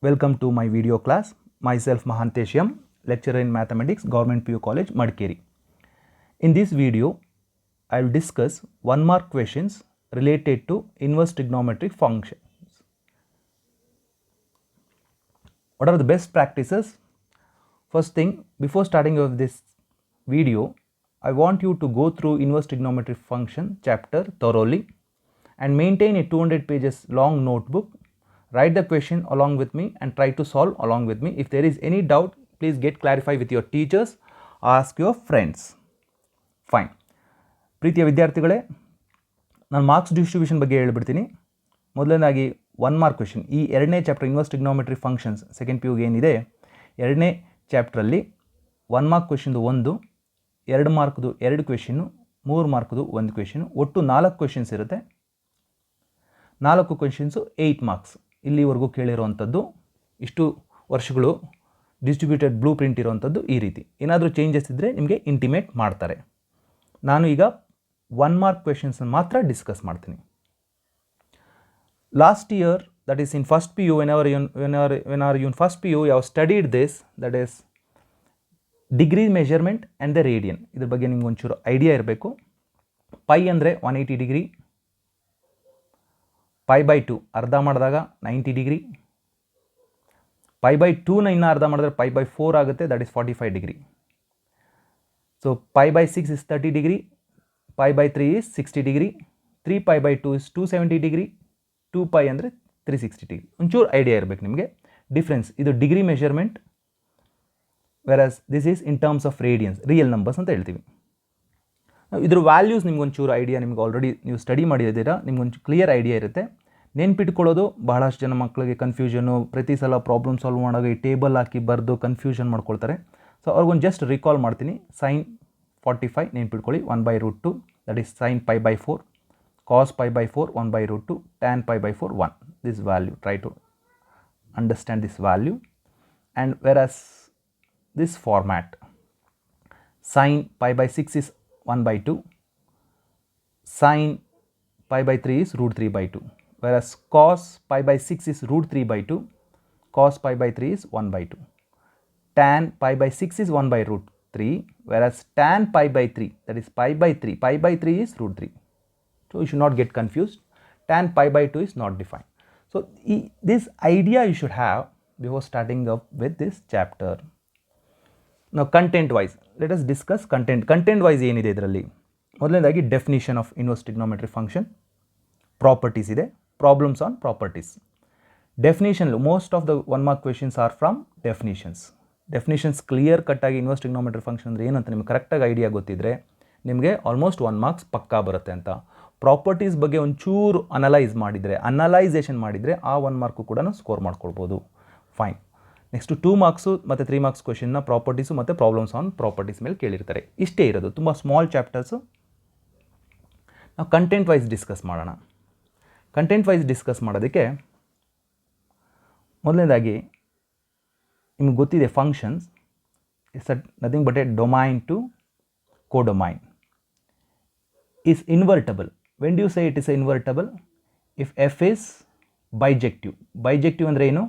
Welcome to my video class. Myself Mahantesh M, lecturer in mathematics, Government PU College, Madikeri. In this video, I will discuss 1 mark questions related to inverse trigonometric functions. What are the best practices? First thing, before starting with this video, I want you to go through inverse trigonometric function chapter thoroughly and maintain a 200 pages long notebook. Write the question along with me and try to solve along with me. If there is any doubt, please get clarified with your teachers, ask your friends. Fine. ಪ್ರೀತಿಯ ವಿದ್ಯಾರ್ಥಿಗಳೇ, ನಾನು marks distribution ಬಗ್ಗೆ ಹೇಳ್ಬಿಡ್ತೀನಿ. ಮೊದಲನೇದಾಗಿ 1 mark question. ಈ ಎರಡನೇ chapter inverse trigonometry functions second ಪಿ ಯುಗೆ ಏನಿದೆ, ಎರಡನೇ ಚಾಪ್ಟ್ರಲ್ಲಿ 1 ಮಾರ್ಕ್ ಕ್ವೆಶನ್ದು 1, 2 ಮಾರ್ಕ್ದು 2 ಕ್ವೆಶನ್ನು, 3 ಮಾರ್ಕ್ದು 1 ಕ್ವೆಶನು, ಒಟ್ಟು 4 ಕ್ವೆಶನ್ಸ್ ಇರುತ್ತೆ. 4 ಕ್ವೆಶನ್ಸು 8 ಮಾರ್ಕ್ಸ್. ಇಲ್ಲಿವರೆಗೂ ಕೇಳಿರುವಂಥದ್ದು, ಇಷ್ಟು ವರ್ಷಗಳು ಡಿಸ್ಟ್ರಿಬ್ಯೂಟೆಡ್ ಬ್ಲೂ ಪ್ರಿಂಟ್ ಇರುವಂಥದ್ದು ಈ ರೀತಿ. ಏನಾದರೂ ಚೇಂಜಸ್ ಇದ್ದರೆ ನಿಮಗೆ ಇಂಟಿಮೇಟ್ ಮಾಡ್ತಾರೆ. ನಾನು ಈಗ 1 ಮಾರ್ಕ್ ಕ್ವೆಶನ್ಸನ್ನು ಮಾತ್ರ ಡಿಸ್ಕಸ್ ಮಾಡ್ತೀನಿ. Last year, that is in first P U, when are you in first P U, you have studied this, that is degree measurement and the radian. ಇದ್ರ ಬಗ್ಗೆ ನಿಮ್ಗೆ ಒಂಚೂರು ಐಡಿಯಾ ಇರಬೇಕು. ಪೈ ಅಂದರೆ 180 ಡಿಗ್ರಿ, π/2 ಅರ್ಧ ಮಾಡಿದಾಗ 90 ಡಿಗ್ರಿ, π/2ನ ಇನ್ನೂ ಅರ್ಧ ಮಾಡಿದ್ರೆ π/4 ಆಗುತ್ತೆ, that is 45 degree. So π/6 is 30 degree, π/3 is 60 degree, 3π/2 is 270 degree, 2π ಅಂದರೆ 360 ಡಿಗ್ರಿ. ಒಂಚೂರು ಐಡಿಯಾ ಇರಬೇಕು ನಿಮಗೆ ಡಿಫ್ರೆನ್ಸ್. ಇದು degree measurement, virus this is in terms of radiance, real numbers ಅಂತ ಹೇಳ್ತೀವಿ. ಇದ್ರ ವ್ಯಾಲ್ಯೂಸ್ ನಿಮ್ಗೊಂಚೂರು ಐಡಿಯಾ, ನಿಮ್ಗೆ ಆಲ್ರೆಡಿ ನೀವು ಸ್ಟಡಿ ಮಾಡಿದ್ದೀರಾ, ನಿಮ್ಗೊಂಚು ಕ್ಲಿಯರ್ ಐಡಿಯಾ ಇರುತ್ತೆ. ನೆನ್ಪಿಟ್ಕೊಳ್ಳೋದು ಬಹಳಷ್ಟು ಜನ ಮಕ್ಕಳಿಗೆ ಕನ್ಫ್ಯೂಷನು, ಪ್ರತಿ ಸಲ ಪ್ರಾಬ್ಲಮ್ ಸಾಲ್ವ್ ಮಾಡಾಗ ಈ ಟೇಬಲ್ ಹಾಕಿ ಬರೆದು ಕನ್ಫ್ಯೂಷನ್ ಮಾಡ್ಕೊಳ್ತಾರೆ. ಸೊ ಅವ್ರಿಗೊಂದು ಜಸ್ಟ್ ರಿಕಾಲ್ ಮಾಡ್ತೀನಿ. sin 45 ನೆನ್ಪಿಟ್ಕೊಳ್ಳಿ, 1/√2, that is sin π/4, cos π/4 1/√2, tan π/4 1. This value, try to understand this value. And whereas this format, sin π/6 is 1/2, sin π/3 is √3/2, whereas cos π/6 is √3/2, cos π/3 is 1/2, tan π/6 is 1/√3, whereas tan π/3, that is π/3 is √3. So you should not get confused. Tan π/2 is not defined. So this idea you should have before starting up with this chapter. Now content wise, let us discuss content wise ಏನಿದೆ ಇದರಲ್ಲಿ. ಮೊದಲನೇದಾಗಿ definition of inverse trigonometry function, properties ಇದೆ, problems on properties. Definition, most of the 1 mark questions are from definitions clear ಕಟ್ಟಾಗಿ inverse trigonometry function ಅಂದರೆ ಏನಂತ ನಿಮ್ಗೆ ಕರೆಕ್ಟಾಗಿ idea ಗೊತ್ತಿದ್ದರೆ ನಿಮಗೆ ಆಲ್ಮೋಸ್ಟ್ 1 ಮಾರ್ಕ್ಸ್ ಪಕ್ಕಾ ಬರುತ್ತೆ ಅಂತ. ಪ್ರಾಪರ್ಟೀಸ್ ಬಗ್ಗೆ ಒಂಚೂರು ಅನಲೈಸೇಷನ್ ಮಾಡಿದರೆ ಆ 1 ಮಾರ್ಕು ಕೂಡ ಸ್ಕೋರ್ ಮಾಡ್ಕೊಳ್ಬೋದು. ಫೈನ್. ನೆಕ್ಸ್ಟು 2 ಮಾರ್ಕ್ಸು ಮತ್ತು 3 ಮಾರ್ಕ್ಸ್ ಕ್ವೆಶನ್ನ ಪ್ರಾಪರ್ಟೀಸು ಮತ್ತು ಪ್ರಾಬ್ಲಮ್ಸ್ ಆನ್ ಪ್ರಾಪರ್ಟೀಸ್ ಮೇಲೆ ಕೇಳಿರ್ತಾರೆ. ಇಷ್ಟೇ ಇರೋದು, ತುಂಬ ಸ್ಮಾಲ್ ಚಾಪ್ಟರ್ಸು. ನಾವು ಕಂಟೆಂಟ್ ವೈಸ್ ಡಿಸ್ಕಸ್ ಮಾಡೋಣ. ಕಂಟೆಂಟ್ ವೈಸ್ ಡಿಸ್ಕಸ್ ಮಾಡೋದಕ್ಕೆ ಮೊದಲನೇದಾಗಿ ನಿಮ್ಗೆ ಗೊತ್ತಿದೆ, functions it's nothing but a domain to codomain is invertible. When do you say it is invertible? If F is bijective. Bijective ಅಂದರೆ ಏನು?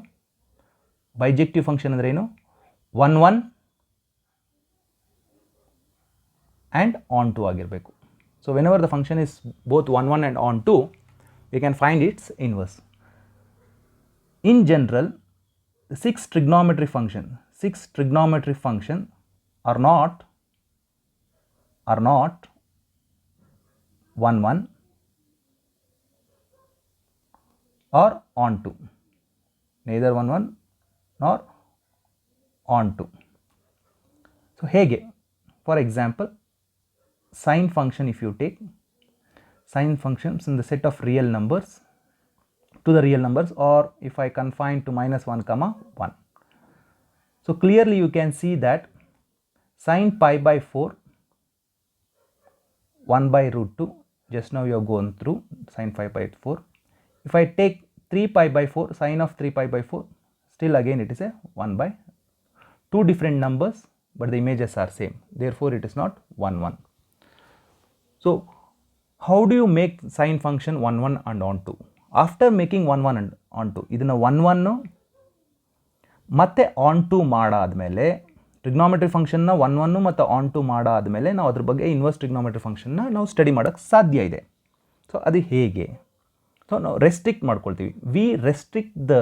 ಬೈಜೆಕ್ಟಿವ್ ಫಂಕ್ಷನ್ ಅಂದರೆ ಏನು? 1 1 ಆ್ಯಂಡ್ ಆನ್ ಟು ಆಗಿರಬೇಕು. So whenever the function is both 1 1 and onto, we can find its inverse. In general, the 6 trigonometric function are not 1 1 or on 2, neither 1 1 nor on 2. So hege, for example, sine function, if you take sine functions in the set of real numbers to the real numbers, or if I confine to -1, 1. So clearly you can see that sin π/4 1/√2, just now you have gone through sin π/4. If I take 3π/4, sin of 3π/4, still again it is a 1/2 different numbers, but the images are same, therefore it is not 1 1. So how do you make sine function 1 1 and on 2? After making 1 1 and on 2, ಇದನ್ನು 1 1 ಮತ್ತು on to ಮಾಡಾದಮೇಲೆ trigonometry ಫಂಕ್ಷನ್ನ one ಮತ್ತು on to ಮಾಡಾದಮೇಲೆ ನಾವು ಅದ್ರ ಬಗ್ಗೆ inverse trigonometry ಫಂಕ್ಷನ್ನ ನಾವು ಸ್ಟಡಿ ಮಾಡೋಕ್ಕೆ ಸಾಧ್ಯ ಇದೆ. ಸೊ ಅದು ಹೇಗೆ? ಸೊ ನಾವು ರೆಸ್ಟ್ರಿಕ್ಟ್ ಮಾಡ್ಕೊಳ್ತೀವಿ. We restrict the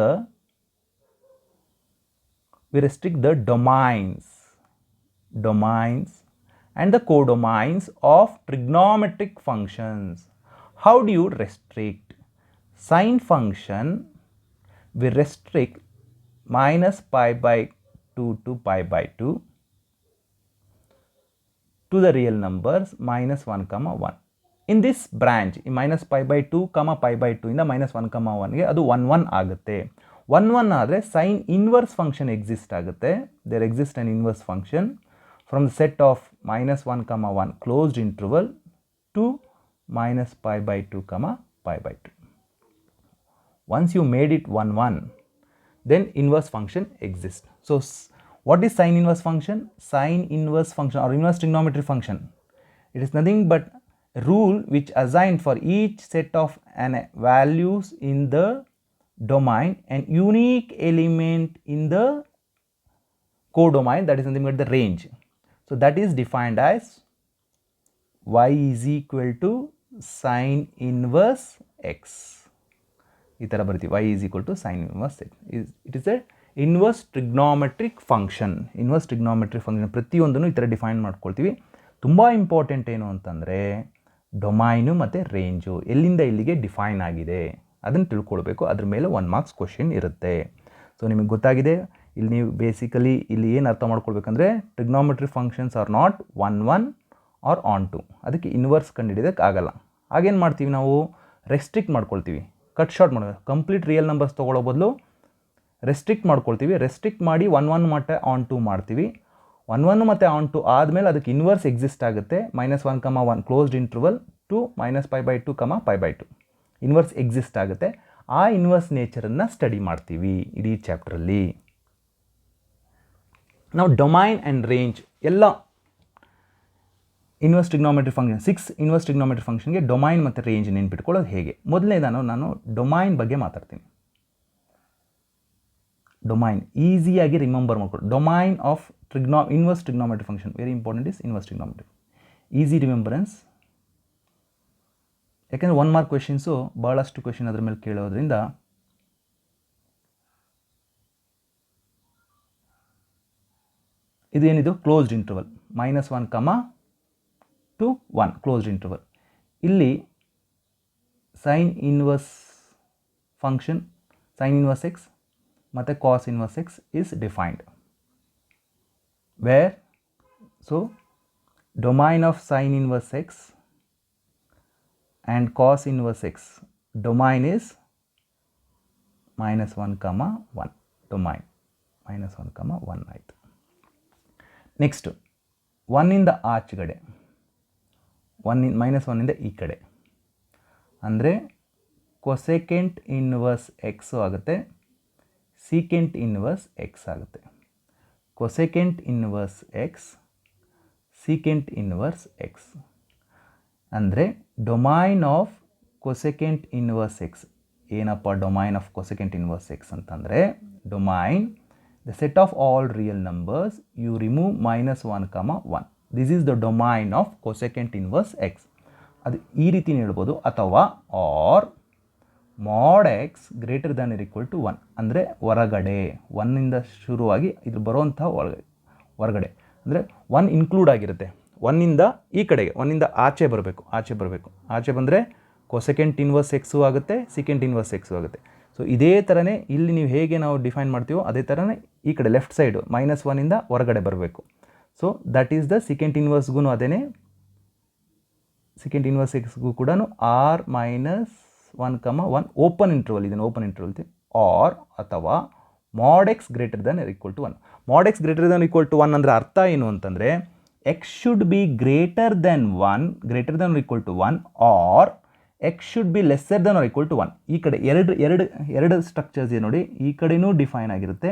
domains and the codomains of trigonometric functions. How do you restrict? Sine function, we restrict minus pi by 2 to pi by 2 to the real numbers minus 1 comma 1. In this branch, minus pi by 2 comma pi by 2 ಇಂದ minus 1 comma 1ಗೆ ಅದು 1 ಆಗುತ್ತೆ. 1 ಆದರೆ sine inverse function exist ಆಗುತ್ತೆ. There exist an inverse function from the set of minus 1 comma 1 closed interval to minus pi by 2 comma pi by 2. Once you made it 1, then inverse function exists. So what is sine inverse function? Sine inverse function or inverse trigonometry function, it is nothing but a rule which assigned for each set of values in the domain and unique element in the codomain, that is nothing but the range. So that is defined as y is equal to sine inverse x. ಈ ಥರ ಬರ್ತೀವಿ, y is equal to sine inverse x. It is a inverse trigonometric function. Inverse trigonometric function ಪ್ರತಿಯೊಂದನ್ನು ಈ ಥರ define ಮಾಡ್ಕೊಳ್ತೀವಿ. ತುಂಬ important ಏನು ಅಂತಂದರೆ ಡೊಮೈನು ಮತ್ತು ರೇಂಜು ಎಲ್ಲಿಂದ ಎಲ್ಲಿಗೆ ಡಿಫೈನ್ ಆಗಿದೆ ಅದನ್ನು ತಿಳ್ಕೊಳ್ಬೇಕು. ಅದ್ರ ಮೇಲೆ 1 ಮಾರ್ಕ್ಸ್ ಕ್ವಶನ್ ಇರುತ್ತೆ. ಸೊ ನಿಮಗೆ ಗೊತ್ತಾಗಿದೆ. ಇಲ್ಲಿ ನೀವು ಬೇಸಿಕಲಿ ಇಲ್ಲಿ ಏನು ಅರ್ಥ ಮಾಡ್ಕೊಳ್ಬೇಕಂದ್ರೆ trigonometry functions are not 1 or onto. ಅದಕ್ಕೆ ಇನ್ವರ್ಸ್ ಕಂಡುಹಿಡಿಯೋದಕ್ಕೆ ಆಗಲ್ಲ. ಆಗೇನು ಮಾಡ್ತೀವಿ ನಾವು? ರೆಸ್ಟ್ರಿಕ್ಟ್ ಮಾಡ್ಕೊಳ್ತೀವಿ, ಕಟ್ ಶಾರ್ಟ್ ಮಾಡೋದು. ಕಂಪ್ಲೀಟ್ ರಿಯಲ್ ನಂಬರ್ಸ್ ತೊಗೊಳ್ಳೋ ಬದಲು ರೆಸ್ಟ್ರಿಕ್ಟ್ ಮಾಡ್ಕೊಳ್ತೀವಿ. ರೆಸ್ಟ್ರಿಕ್ಟ್ ಮಾಡಿ 1 ಮತ್ತು ಆನ್ ಟು ಮಾಡ್ತೀವಿ. 1 ಮತ್ತು ಆನ್ ಟು ಆದಮೇಲೆ ಅದಕ್ಕೆ ಇನ್ವರ್ಸ್ ಎಕ್ಸಿಸ್ಟ್ ಆಗುತ್ತೆ. minus 1 comma 1 closed interval to minus pi by 2 comma pi by 2 inverse exist ಆಗುತ್ತೆ. ಆ ಇನ್ವರ್ಸ್ ನೇಚರನ್ನು ಸ್ಟಡಿ ಮಾಡ್ತೀವಿ ಇಡೀ ಚಾಪ್ಟ್ರಲ್ಲಿ. ನಾವು ಡೊಮೈನ್ ಆ್ಯಂಡ್ ರೇಂಜ್ ಎಲ್ಲ inverse trigonometry function 6 inverse trigonometry ಫಂಕ್ಷನ್ಗೆ ಡೊಮೈನ್ ಮತ್ತು ರೇಂಜ್ ನೆನ್ಪಿಟ್ಕೊಳ್ಳೋದು ಹೇಗೆ? ಮೊದಲನೇದಾನು ನಾನು ಡೊಮೈನ್ ಬಗ್ಗೆ ಮಾತಾಡ್ತೀನಿ. ಡೊಮೈನ್ ಈಸಿಯಾಗಿ ರಿಮೆಂಬರ್ ಮಾಡ್ಕೊಳ್ಳಿ. Domain of inverse trigonometry function very important is inverse trigonometry. Easy remembrance, ಯಾಕೆಂದರೆ 1 ಮಾರ್ಕ್ ಕ್ವೆಶನ್ಸು ಭಾಳಷ್ಟು ಕ್ವೆಶನ್ ಅದ್ರ ಮೇಲೆ ಕೇಳೋದ್ರಿಂದ ಇದು ಏನಿದು closed interval minus 1 comma to 1 closed interval. ಇಲ್ಲಿ sine inverse function sine inverse X ಮತ್ತು cos inverse X is defined where so domain of sine inverse X and cos inverse x domain is minus 1 comma 1 domain minus 1 comma 1 ಆಯಿತು. Next 1 ಇಂದ ಆಚೆಗಡೆ minus 1 ಇಂದ ಈ ಕಡೆ ಅಂದರೆ cosecant inverse X ಆಗುತ್ತೆ, secant inverse X ಆಗುತ್ತೆ. Cosecant inverse X, secant inverse X ಅಂದರೆ domain of cosecant inverse X. ಏನಪ್ಪ domain of cosecant inverse X ಅಂತಂದರೆ domain the set of all real numbers you remove minus 1 comma 1. This is the domain of cosecant inverse X. ಅದು ಈ ರೀತಿ ಹೇಳ್ಬೋದು. ಅಥವಾ or mod x greater than or equal to 1 ಅಂದರೆ ಹೊರಗಡೆ 1ಇಂದ ಶುರುವಾಗಿ ಇದು ಬರುವಂಥ ಹೊರಗಡೆ ಅಂದರೆ 1 ಇನ್ಕ್ಲೂಡ್ ಆಗಿರುತ್ತೆ. 1ಇಂದ ಈ ಕಡೆಗೆ 1ಇಂದ ಆಚೆ ಆಚೆ ಬಂದರೆ ಕೊಸೆಕೆಂಟ್ ಇನ್ವರ್ಸ್ ಎಕ್ಸು ಆಗುತ್ತೆ, ಸೆಕೆಂಟ್ ಇನ್ವರ್ಸ್ ಎಕ್ಸು ಆಗುತ್ತೆ. ಸೊ ಇದೇ ಥರನೇ ಇಲ್ಲಿ ನೀವು ಹೇಗೆ ನಾವು ಡಿಫೈನ್ ಮಾಡ್ತೀವೋ ಅದೇ ಥರನೇ ಈ ಕಡೆ ಲೆಫ್ಟ್ ಸೈಡು minus 1ಇಂದ ಹೊರಗಡೆ ಬರಬೇಕು. So that is the secant ಇನ್ವರ್ಸ್ಗೂ ಅದೇ ಸೆಕೆಂಡ್ ಇನ್ವರ್ಸ್ ಎಕ್ಸ್ಗೂ ಕೂಡ or minus 1 comma 1 open interval ಇದನ್ನು ಓಪನ್ ಇಂಟರ್ವಲ್ ಆರ್ ಅಥವಾ mod x greater than equal to 1. mod x greater than equal to 1 ಅಂದರೆ ಅರ್ಥ ಏನು ಅಂತಂದರೆ x should be greater than 1 greater than or equal to 1 or x should be lesser than or equal to 1. ಈ ಕಡೆ ಎರಡು structures ಇದೆ ನೋಡಿ, ಈ ಕಡೆನೂ ಡಿಫೈನ್ ಆಗಿರುತ್ತೆ,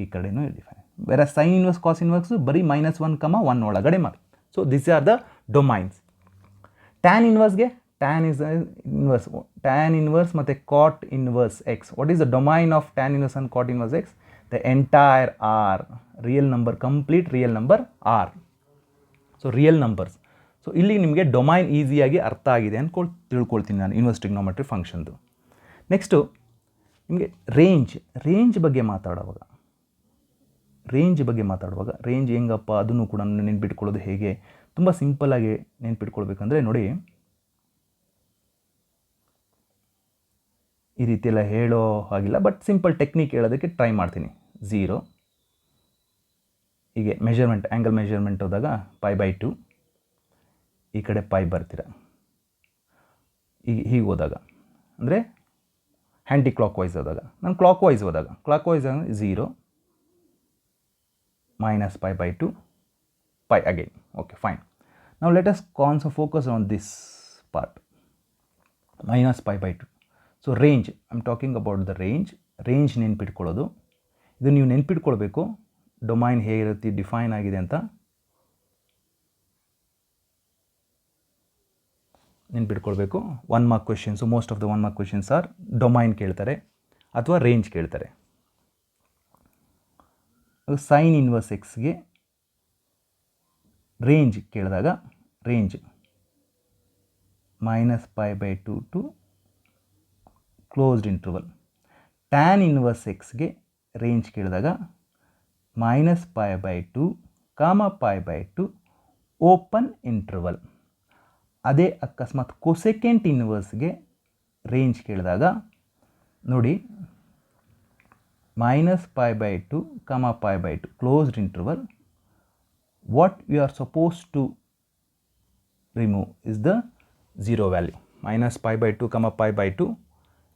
ಈ ಕಡೆನೂ ಡಿಫೈನ್. ಬೇರೆ ಸೈನ್ ಇನ್ವರ್ಸ್ ಕಾಸ್ ಇನ್ವರ್ಸ್ ಬರೀ minus 1 comma 1 ಒಳಗಡೆ ಮಾಡಿ. So this are the domains. Tan ಇನ್ವರ್ಸ್ಗೆ ಟ್ಯಾನ್ ಇನ್ವರ್ಸ್ ಮತ್ತು cot inverse X. What is the domain of tan inverse and cot inverse X? the entire R, real number, complete real number R. So real numbers. So ಇಲ್ಲಿ ನಿಮಗೆ domain ಈಸಿಯಾಗಿ ಅರ್ಥ ಆಗಿದೆ ತಿಳ್ಕೊಳ್ತೀನಿ ನಾನು inverse trigonometry ಫಂಕ್ಷನ್ದು. Next ನಿಮಗೆ range ಬಗ್ಗೆ ಮಾತಾಡುವಾಗ ರೇಂಜ್ ಹೆಂಗಪ್ಪ ಅದನ್ನು ಕೂಡ ನೆನ್ಪಿಟ್ಕೊಳ್ಳೋದು ಹೇಗೆ, ತುಂಬ ಸಿಂಪಲ್ಲಾಗಿ ನೆನ್ಪಿಟ್ಕೊಳ್ಬೇಕಂದ್ರೆ ನೋಡಿ, ಈ ರೀತಿ ಎಲ್ಲ ಹೇಳೋ ಹಾಗಿಲ್ಲ, ಬಟ್ ಸಿಂಪಲ್ ಟೆಕ್ನಿಕ್ ಹೇಳೋದಕ್ಕೆ ಟ್ರೈ ಮಾಡ್ತೀನಿ. 0 ಹೀಗೆ ಮೆಷರ್ಮೆಂಟ್, ಆ್ಯಂಗಲ್ ಮೆಷರ್ಮೆಂಟ್ ಹೋದಾಗ π/2, ಈ ಕಡೆ π ಬರ್ತೀರ. ಹೀಗೆ ಹೋದಾಗ ಅಂದರೆ ಹ್ಯಾಂಟಿ ಕ್ಲಾಕ್ ವೈಸ್ ಹೋದಾಗ, ನಾನು ಕ್ಲಾಕ್ ವೈಸ್ ಹೋದಾಗ 0 -π/2 π again. Okay, fine. Now let us focus on this part, -π/2. So range, I am talking about the range ನೆನ್ಪಿಟ್ಕೊಳ್ಳೋದು. ಇದು ನೀವು ನೆನ್ಪಿಟ್ಕೊಳ್ಬೇಕು ಡೊಮೈನ್ ಹೇಗೆ ರೀತಿ ಡಿಫೈನ್ ಆಗಿದೆ ಅಂತ ನೆನ್ಪಿಟ್ಕೊಳ್ಬೇಕು. 1 mark questions, most of the 1 mark questions are domain ಕೇಳ್ತಾರೆ ಅಥವಾ ರೇಂಜ್ ಕೇಳ್ತಾರೆ. ಸೈನ್ ಇನ್ವರ್ಸ್ ಎಕ್ಸ್ಗೆ ರೇಂಜ್ ಕೇಳಿದಾಗ range -π/2 to closed interval. Tan inverse ಎಕ್ಸ್ಗೆ ರೇಂಜ್ ಕೇಳಿದಾಗ -π/2, π/2 ಓಪನ್ ಇಂಟರ್ವಲ್. ಅದೇ ಅಕಸ್ಮಾತ್ ಕೊಸೆಕೆಂಟ್ ಇನ್ವರ್ಸ್ಗೆ ರೇಂಜ್ ಕೇಳಿದಾಗ ನೋಡಿ -π/2, π/2 closed interval. What you are suppose to remove is the 0 value. -π/2, π/2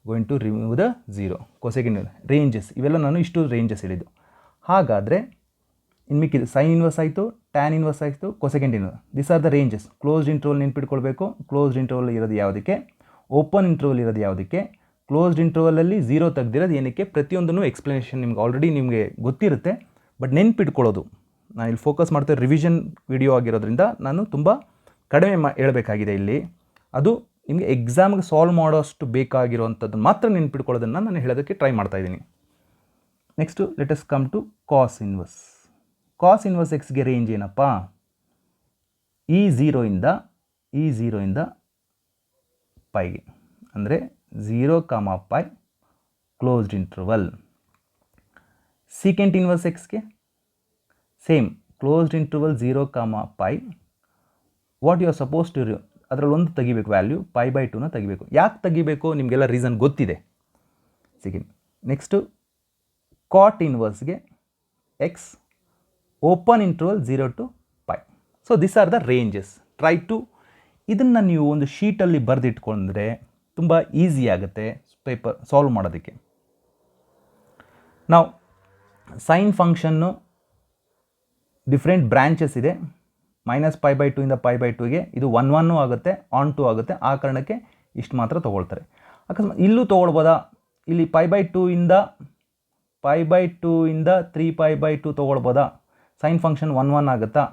going to remove the 0. Cosecant ranges, ಇವೆಲ್ಲ ನಾನು ಇಷ್ಟು ರೇಂಜಸ್ ಹೇಳಿದ್ದು. ಹಾಗಾದರೆ ಇನ್ನು ಮಿಕ್ಕಿದ್ದು ಸೈನ್ ಇನ್ವರ್ಸ್ ಆಯಿತು, ಟ್ಯಾನ್ ಇನ್ವರ್ಸ್ ಆಯಿತು, cosecant inverse, this are the ranges. Closed interval ನೆನ್ಪಿಟ್ಕೊಳ್ಬೇಕು. ಕ್ಲೋಸ್ಡ್ ಇಂಟರ್ವಲ್ ಇರೋದು ಯಾವುದಕ್ಕೆ, ಓಪನ್ ಇಂಟರ್ವಲ್ ಇರೋದು ಯಾವುದಕ್ಕೆ, ಕ್ಲೋಸ್ಡ್ ಇಂಟರ್ವಲಲ್ಲಿ 0 ತೆಗೆದಿರೋದು ಏನಕ್ಕೆ, ಪ್ರತಿಯೊಂದನ್ನು ಎಕ್ಸ್ಪ್ಲನೇಷನ್ ನಿಮ್ಗೆ ಆಲ್ರೆಡಿ ನಿಮಗೆ ಗೊತ್ತಿರುತ್ತೆ, ಬಟ್ ನೆನ್ಪಿಟ್ಕೊಳ್ಳೋದು ನಾನು ಇಲ್ಲಿ ಫೋಕಸ್ ಮಾಡ್ತಾ ರಿವಿಷನ್ ವಿಡಿಯೋ ಆಗಿರೋದ್ರಿಂದ ನಾನು ತುಂಬ ಕಡಿಮೆ ಹೇಳಬೇಕಾಗಿದೆ ಇಲ್ಲಿ. ಅದು ನಿಮಗೆ ಎಕ್ಸಾಮ್ಗೆ ಸಾಲ್ವ್ ಮಾಡೋಷ್ಟು ಬೇಕಾಗಿರುವಂಥದ್ದನ್ನು ಮಾತ್ರ ನೆನ್ಪಿಟ್ಕೊಳ್ಳೋದನ್ನು ನಾನು ಹೇಳೋದಕ್ಕೆ ಟ್ರೈ ಮಾಡ್ತಾಯಿದ್ದೀನಿ. Next let us come to cos inverse ಎಕ್ಸ್ಗೆ ರೇಂಜ್ ಏನಪ್ಪ, ಈ 0 ಇಂದ ಪೈಗೆ, ಅಂದರೆ 0, π ಕ್ಲೋಸ್ಡ್ ಇಂಟರ್ವಲ್. ಸೀಕೆಂಟ್ ಇನ್ವರ್ಸ್ ಎಕ್ಸ್ಗೆ same closed interval 0, π. What you are suppose to, ಅದರಲ್ಲಿ ಒಂದು ತೆಗಿಬೇಕು ವ್ಯಾಲ್ಯೂ, π/2ನ ತೆಗಿಬೇಕು. ಯಾಕೆ ತೆಗಿಬೇಕು ನಿಮಗೆಲ್ಲ ರೀಸನ್ ಗೊತ್ತಿದೆ. ಸೆಕೆಂಡ್ ನೆಕ್ಸ್ಟು ಕಾಟ್ ಇನ್ವರ್ಸ್ಗೆ x open interval 0 to π. So this are the ranges. Try to ಇದನ್ನು ನೀವು ಒಂದು ಶೀಟಲ್ಲಿ ಬರೆದಿಟ್ಕೊಂಡ್ರೆ ತುಂಬ ಈಸಿ ಆಗುತ್ತೆ ಪೇಪರ್ ಸಾಲ್ವ್ ಮಾಡೋದಕ್ಕೆ. ನಾವು ಸೈನ್ ಫಂಕ್ಷನ್ನು ಡಿಫ್ರೆಂಟ್ ಬ್ರ್ಯಾಂಚಸ್ ಇದೆ. -π/2 ಇಂದ π/2ಗೆ ಇದು 1 ಆಗುತ್ತೆ, ಆನ್ 2 ಆಗುತ್ತೆ. ಆ ಕಾರಣಕ್ಕೆ ಇಷ್ಟು ಮಾತ್ರ ತೊಗೊಳ್ತಾರೆ. ಅಕಸ್ಮಾತ್ ಇಲ್ಲೂ ತೊಗೊಳ್ಬೋದಾ, ಇಲ್ಲಿ π/2 ಇಂದ 3π/2 ತೊಗೊಳ್ಬೋದಾ. ಸೈನ್ ಫಂಕ್ಷನ್ 1 ಆಗುತ್ತಾ,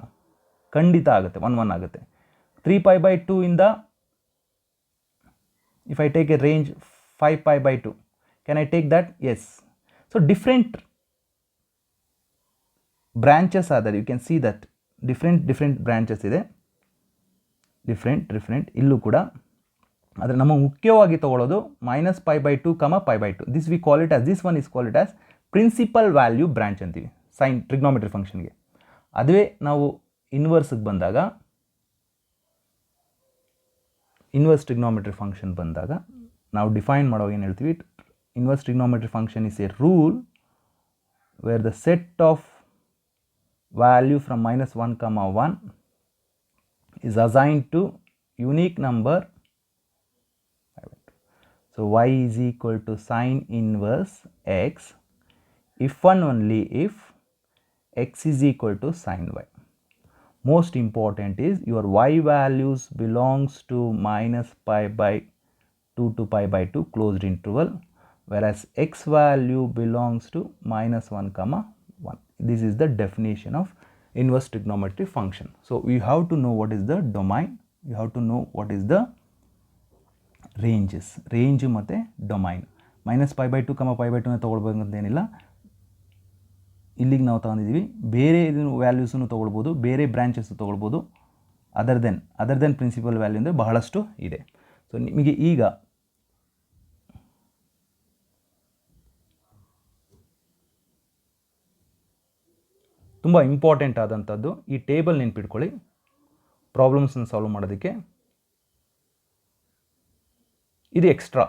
ಖಂಡಿತ ಆಗುತ್ತೆ, 1 ಆಗುತ್ತೆ. 3π/2 ಇಂದ if I take a range 5π/2, can I take that? Yes. So different branches are there, you can see that different branches ಇದೆ, ಡಿಫ್ರೆಂಟ್ ಇಲ್ಲೂ ಕೂಡ. ಆದರೆ ನಮ್ಮ ಮುಖ್ಯವಾಗಿ ತೊಗೊಳ್ಳೋದು -π/2, π/2. This we call it as, this one is call it as principal value branch ಅಂತೀವಿ sine trigonometry ಫಂಕ್ಷನ್ಗೆ. ಅದುವೇ ನಾವು ಇನ್ವರ್ಸ್ಗೆ ಬಂದಾಗ, ಇನ್ವರ್ಸ್ ಟ್ರಿಗ್ನೋಮೆಟ್ರಿ ಫಂಕ್ಷನ್ ಬಂದಾಗ ನಾವು ಡಿಫೈನ್ ಮಾಡುವಾಗ ಏನು ಹೇಳ್ತೀವಿ, inverse trigonometry function is a rule where the set of value from -1, 1 is assigned to unique number. So y is equal to sine inverse x if and only if x is equal to sine y. Most important is your y values belongs to -π/2 to π/2 closed interval, whereas x value belongs to -1, 1. This is the definition of inverse trigonometry function. So we have to know what is the domain, you have to know what is the ranges, range ಮತ್ತು domain. -π/2, π/2ನ ತೊಗೊಳ್ಬೇಕಂತ ಏನಿಲ್ಲ, ಇಲ್ಲಿಗೆ ನಾವು ತಗೊಂಡಿದ್ದೀವಿ. ಬೇರೆ ವ್ಯಾಲ್ಯೂಸನ್ನು ತೊಗೊಳ್ಬೋದು, ಬೇರೆ ಬ್ರ್ಯಾಂಚಸ್ ತೊಗೊಳ್ಬೋದು. ಅದರ್ ದೆನ್ ಪ್ರಿನ್ಸಿಪಲ್ ವ್ಯಾಲ್ಯೂ ಅಂದರೆ ಬಹಳಷ್ಟು ಇದೆ. ಸೊ ನಿಮಗೆ ಈಗ ತುಂಬ ಇಂಪಾರ್ಟೆಂಟ್ ಆದಂಥದ್ದು ಈ ಟೇಬಲ್ ನೆನ್ಪಿಟ್ಕೊಳ್ಳಿ ಪ್ರಾಬ್ಲಮ್ಸನ್ನು ಸಾಲ್ವ್ ಮಾಡೋದಕ್ಕೆ. ಇದು ಎಕ್ಸ್ಟ್ರಾ.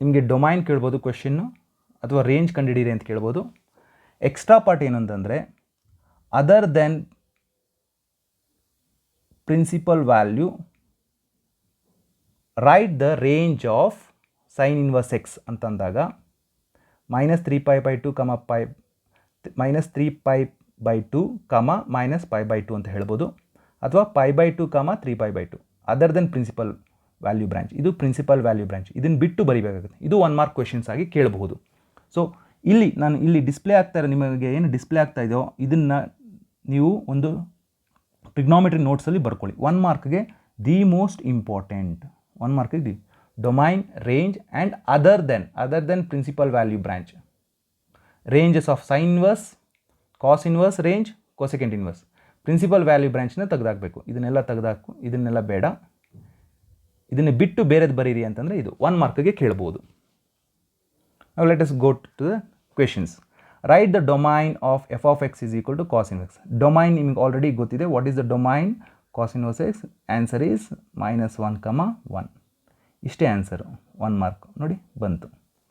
ನಿಮಗೆ ಡೊಮೈನ್ ಕೇಳ್ಬೋದು ಕ್ವೆಶ್ಚನ್ನು, ಅಥವಾ ರೇಂಜ್ ಕಂಡುಹಿಡೀರಿ ಅಂತ ಕೇಳ್ಬೋದು. ಎಕ್ಸ್ಟ್ರಾ ಪಾರ್ಟ್ ಏನು ಅಂತಂದರೆ other than principal value write the range of sine inverse x ಅಂತಂದಾಗ -3π/2, -3π/2, -π/2 ಅಂತ ಹೇಳ್ಬೋದು, ಅಥವಾ π/2, 3π/2. Other than principal value branch. ಇದು ಪ್ರಿನ್ಸಿಪಲ್ ವ್ಯಾಲ್ಯೂ ಬ್ರಾಂಚ್. ಇದನ್ನು ಬಿಟ್ಟು ಬರೀಬೇಕಾಗುತ್ತೆ. ಇದು 1 ಮಾರ್ಕ್ ಕ್ವೆಶನ್ಸ್ ಆಗಿ ಕೇಳಬಹುದು. ಸೊ ನಾನು ಇಲ್ಲಿ ಡಿಸ್ಪ್ಲೇ ಆಗ್ತಾ ನಿಮಗೆ ಏನು ಡಿಸ್ಪ್ಲೇ ಆಗ್ತಾ ಇದೆಯೋ ಇದನ್ನು ನೀವು ಒಂದು ಟ್ರಿಗ್ನೋಮೆಟ್ರಿ ನೋಟ್ಸಲ್ಲಿ ಬರ್ಕೊಳ್ಳಿ. 1 ಮಾರ್ಕ್ಗೆ ದಿ ಮೋಸ್ಟ್ ಇಂಪಾರ್ಟೆಂಟ್. 1 ಮಾರ್ಕ್ಗೆ the domain, range and other than principal value branch. Ranges of sine inverse, cos inverse, range, cosecant inverse. Principal value ಬ್ರಾಂಚ್ನ ತೆಗೆದಾಕಬೇಕು. ಇದನ್ನೆಲ್ಲ ತೆಗೆದಾಕು, ಇದನ್ನೆಲ್ಲ ಬೇಡ. ಇದನ್ನು ಬಿಟ್ಟು ಬೇರೆದು ಬರೀರಿ ಅಂತಂದರೆ ಇದು 1 ಮಾರ್ಕ್ಗೆ ಕೇಳ್ಬೋದು. Now let us go to the questions. Write the domain of f of x is equal to cos inverse. Domain ನಿಮಗೆ ಆಲ್ರೆಡಿ ಗೊತ್ತಿದೆ. What is the domain? Cos inverse x. Answer is -1, 1. ಇಷ್ಟೇ ಆನ್ಸರು. 1 ಮಾರ್ಕ್ ನೋಡಿ ಬಂತು.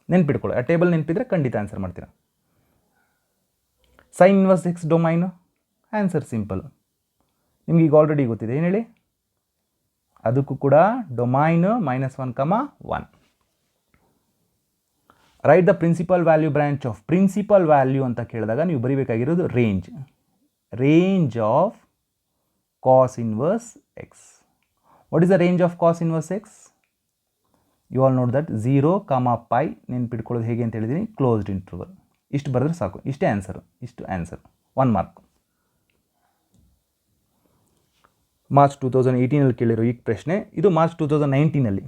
ನೆನ್ಪಿಟ್ಕೊಳ್ಳಿ. ಆ table ನೆನಪಿದ್ರೆ ಖಂಡಿತ answer ಮಾಡ್ತೀರಾ. Sine inverse x domain, answer simple. ನಿಮ್ಗೆ ಈಗ ಆಲ್ರೆಡಿ ಗೊತ್ತಿದೆ. ಏನು ಹೇಳಿ? ಅದಕ್ಕೂ ಕೂಡ domain -1, 1. Write the principal value branch of. Principal value ಅಂತ ಕೇಳಿದಾಗ ನೀವು ಬರೀಬೇಕಾಗಿರೋದು range of cos inverse X. What is the range of cos inverse x? You all note that 0, π. ನೆನ್ಪಿಟ್ಕೊಳ್ಳೋದು ಹೇಗೆ ಅಂತ ಹೇಳಿದ್ದೀನಿ, ಕ್ಲೋಸ್ಡ್ ಇಂಟರ್ವಲ್. ಇಷ್ಟು ಬರೆದ್ರೆ ಸಾಕು. ಇಷ್ಟೇ ಆನ್ಸರು. ಇಷ್ಟು ಆನ್ಸರ್. 1 ಮಾರ್ಕ್. ಮಾರ್ಚ್ 2018 ಕೇಳಿರೋ ಈ ಪ್ರಶ್ನೆ. ಇದು March 2019.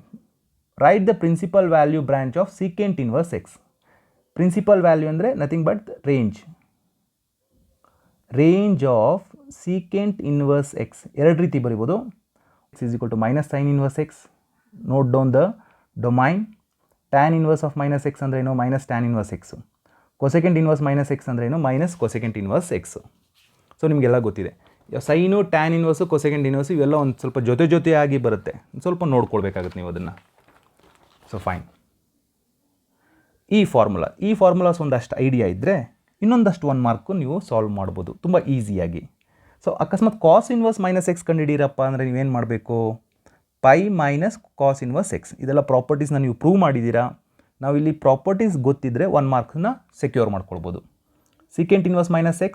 Write the principal value branch of secant inverse x. Principal value ಅಂದರೆ nothing but range of secant inverse x. ಎರಡು ರೀತಿ ಬರಿಬೋದು. x is equal to -sin inverse x. Note down the domain. tan inverse of -x ಅಂದರೆ ಏನು? -tan inverse x. Cosecant inverse -x ಅಂದರೆ ಏನು? -Cosecant inverse x. So ನಿಮಗೆಲ್ಲ ಗೊತ್ತಿದೆ. Sine, tan inverse, cosecant inverse ಇವೆಲ್ಲ ಒಂದು ಸ್ವಲ್ಪ ಜೊತೆಯಾಗಿ ಬರುತ್ತೆ. ಸ್ವಲ್ಪ ನೋಡ್ಕೊಳ್ಬೇಕಾಗುತ್ತೆ ನೀವು ಅದನ್ನು. So fine. ಈ ಫಾರ್ಮುಲಾಸ್ ಒಂದಷ್ಟು ಐಡಿಯಾ ಇದ್ದರೆ ಇನ್ನೊಂದಷ್ಟು 1 ಮಾರ್ಕು ನೀವು ಸಾಲ್ವ್ ಮಾಡ್ಬೋದು ತುಂಬ ಈಸಿಯಾಗಿ. ಸೊ ಅಕಸ್ಮಾತ್ ಕಾಸ್ ಇನ್ವರ್ಸ್ -x ಕಂಡುಹಿಡೀರಪ್ಪ ಅಂದರೆ ನೀವೇನು ಮಾಡಬೇಕು? π - ಕಾಸ್ ಇನ್ವರ್ಸ್ x. ಇದೆಲ್ಲ ಪ್ರಾಪರ್ಟೀಸ್ನ ನೀವು ಪ್ರೂವ್ ಮಾಡಿದ್ದೀರಾ. ನಾವು ಇಲ್ಲಿ ಪ್ರಾಪರ್ಟೀಸ್ ಗೊತ್ತಿದ್ದರೆ 1 ಮಾರ್ಕ್ನ ಸೆಕ್ಯೂರ್ ಮಾಡ್ಕೊಳ್ಬೋದು. Secant inverse -x,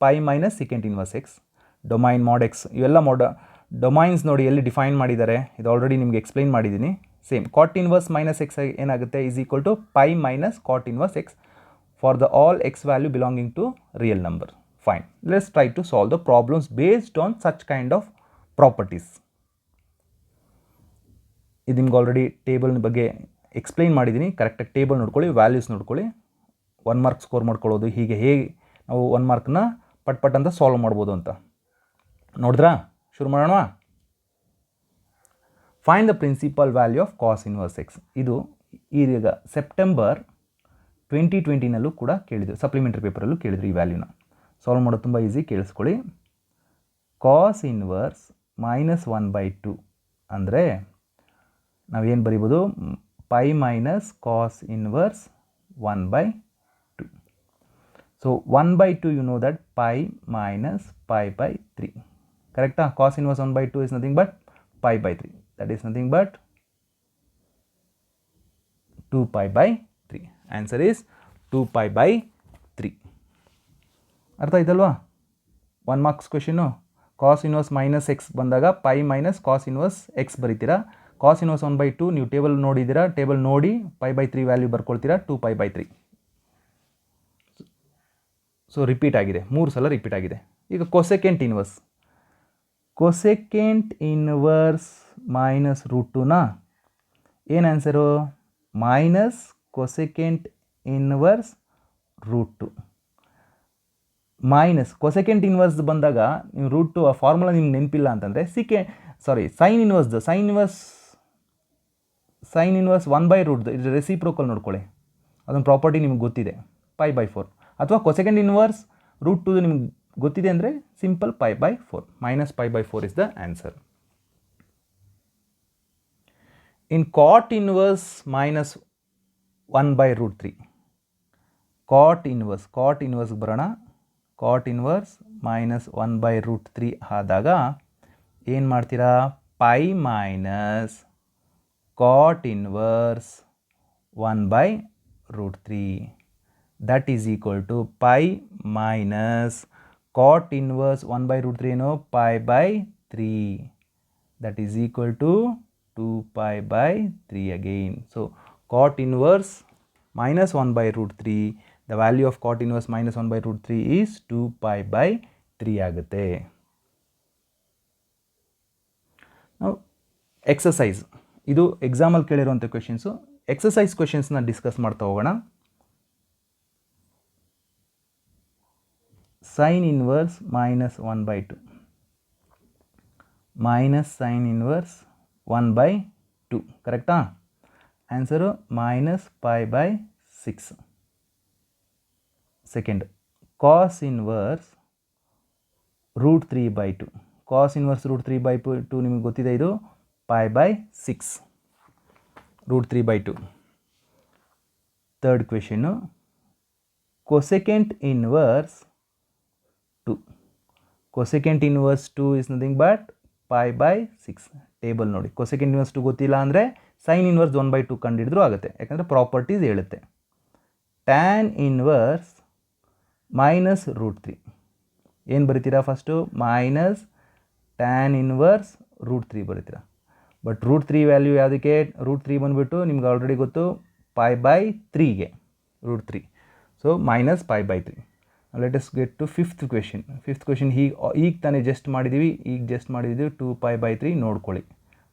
π - secant inverse x, domain mod x. ಇವೆಲ್ಲ ಡೊಮೈನ್ಸ್ ನೋಡಿ ಎಲ್ಲಿ ಡಿಫೈನ್ ಮಾಡಿದ್ದಾರೆ. ಇದು ಆಲ್ರೆಡಿ ನಿಮಗೆ ಎಕ್ಸ್ಪ್ಲೈನ್ ಮಾಡಿದ್ದೀನಿ. ಸೇಮ್ ಕಾಟ್ ಇನ್ವರ್ಸ್ -x ಏನಾಗುತ್ತೆ? Is equal to π - cot inverse x for the all x value belonging to real number. Fine. Let's try to solve the problems based on such kind of properties. ಇದು ನಿಮ್ಗೆ already table ಬಗ್ಗೆ explain ಮಾಡಿದ್ದೀನಿ. ಕರೆಕ್ಟಾಗಿ table ನೋಡ್ಕೊಳ್ಳಿ, values ನೋಡ್ಕೊಳ್ಳಿ. 1 mark score ಮಾಡ್ಕೊಳ್ಳೋದು ಹೇಗೆ ನಾವು 1 ಮಾರ್ಕ್ನ ಪಟ್ ಅಂತ ಸಾಲ್ವ್ ಮಾಡ್ಬೋದು ಅಂತ ನೋಡಿದ್ರಾ? ಶುರು ಮಾಡೋಣ. Find the principal value of cos inverse x. ಇದು ಈಗ ಸೆಪ್ಟೆಂಬರ್ 2020 ಕೂಡ ಕೇಳಿದ್ರು. ಸಪ್ಲಿಮೆಂಟರಿ ಪೇಪರಲ್ಲೂ ಕೇಳಿದ್ರು ಈ ವ್ಯಾಲ್ಯೂನ. ಸಾಲ್ವ್ ಮಾಡೋದು ತುಂಬ ಈಸಿ. ಕೇಳಿಸ್ಕೊಳ್ಳಿ. ಕಾಸ್ ಇನ್ವರ್ಸ್ -1/2 ಅಂದರೆ ನಾವೇನು ಬರಿಬೋದು? π - cos inverse 1/2. So 1/2 you know that π - π/3. ಕರೆಕ್ಟಾ? Cos inverse 1/2 is nothing but π/3. That is nothing but 2π/3. Answer is 2π/3. ಅರ್ಥ ಆಯ್ತಲ್ವಾ? 1 marks question. Cos inverse -x ಬಂದಾಗ π - ಕಾಸ್ ಇನ್ವರ್ಸ್ x ಬರೀತೀರಾ. ಕಾಸ್ ಇನ್ವರ್ಸ್ 1/2 ನೀವು ಟೇಬಲ್ ನೋಡಿದ್ದೀರಾ. ಟೇಬಲ್ ನೋಡಿ π/3 ವ್ಯಾಲ್ಯೂ ಬರ್ಕೊಳ್ತೀರಾ. 2π/3. ಸೊ ರಿಪೀಟ್ ಆಗಿದೆ, 3 ಸಲ ರಿಪೀಟ್ ಆಗಿದೆ. ಈಗ ಕೊಸೆಕೆಂಟ್ ಇನ್ವರ್ಸ್ -√2ನ ಏನು answer? Cosecant inverse root 2 minus cosecant inverse ಬಂದಾಗ ನೀವು ರೂಟ್ 2 ಆ ಫಾರ್ಮುಲಾ ನಿಮ್ಗೆ ನೆನಪಿಲ್ಲ ಅಂತಂದರೆ ಸೈನ್ ಇನ್ವರ್ಸ್ 1/ರೂಟ್ ಇದು ರೆಸಿಪ್ರೋಕಲ್ ನೋಡ್ಕೊಳ್ಳಿ, ಅದೊಂದು ಪ್ರಾಪರ್ಟಿ ನಿಮ್ಗೆ ಗೊತ್ತಿದೆ π/4, ಅಥವಾ ಕೊಸೆಕೆಂಡ್ ಇನ್ವರ್ಸ್ ರೂಟ್ 2 ನಿಮ್ಗೆ ಗೊತ್ತಿದೆ ಅಂದರೆ simple π/4 minus π/4 is the answer. In cot inverse minus 1/√3 cot ಇನ್ವರ್ಸ್ಗೆ ಬರೋಣ. cot ಇನ್ವರ್ಸ್ ಮೈನಸ್ 1/√3 ಆದಾಗ ಏನು ಮಾಡ್ತೀರಾ, pi minus cot inverse 1/√3 that is equal to pi minus cot inverse 1/√3 ಏನು π/3 that is equal to 2π/3 again. So cot inverse minus 1/√3, the value of cot inverse minus 1/√3 is 2π/3 ಆಗುತ್ತೆ. ನಾವು exercise, ಇದು ಎಕ್ಸಾಮಲ್ಲಿ ಕೇಳಿರುವಂಥ questions. Exercise ಕ್ವೆಶನ್ಸ್ನ discuss ಮಾಡ್ತಾ ಹೋಗೋಣ. Sine inverse minus 1/2 minus sine inverse 1/2 ಕರೆಕ್ಟಾ? Answer minus π/6. Second, cos inverse √3/2 cos inverse √3/2 ನಿಮಗೆ ಗೊತ್ತಿದೆ, ಇದು π/6 √3/2. Third question, cosecant inverse 2 cosecant inverse 2 is nothing but π/6. Table ನೋಡಿ, ಕೊಸೆಕೆಂಟ್ ಇನ್ವರ್ಸ್ 2 ಗೊತ್ತಿಲ್ಲ ಅಂದರೆ ಸೈನ್ ಇನ್ವರ್ಸ್ 1/2 ಕಂಡುಹಿಡಿದ್ರೂ ಆಗುತ್ತೆ, ಯಾಕಂದರೆ ಪ್ರಾಪರ್ಟೀಸ್ ಹೇಳುತ್ತೆ. ಟ್ಯಾನ್ ಇನ್ವರ್ಸ್ ಮೈನಸ್ √3 ಏನು ಬರಿತೀರಾ, ಫಸ್ಟು ಮೈನಸ್ ಟ್ಯಾನ್ ಇನ್ವರ್ಸ್ √3 ಬರಿತೀರಾ. ಬಟ್ √3 ವ್ಯಾಲ್ಯೂ ಯಾವುದಕ್ಕೆ, √3 ಬಂದುಬಿಟ್ಟು ನಿಮ್ಗೆ ಆಲ್ರೆಡಿ ಗೊತ್ತು π/3ಗೆ √3, so minus π/3. Let us get to fifth question. ಈಗ ತಾನೇ ಜಸ್ಟ್ ಮಾಡಿದ್ದೀವಿ 2π/3 ನೋಡ್ಕೊಳ್ಳಿ,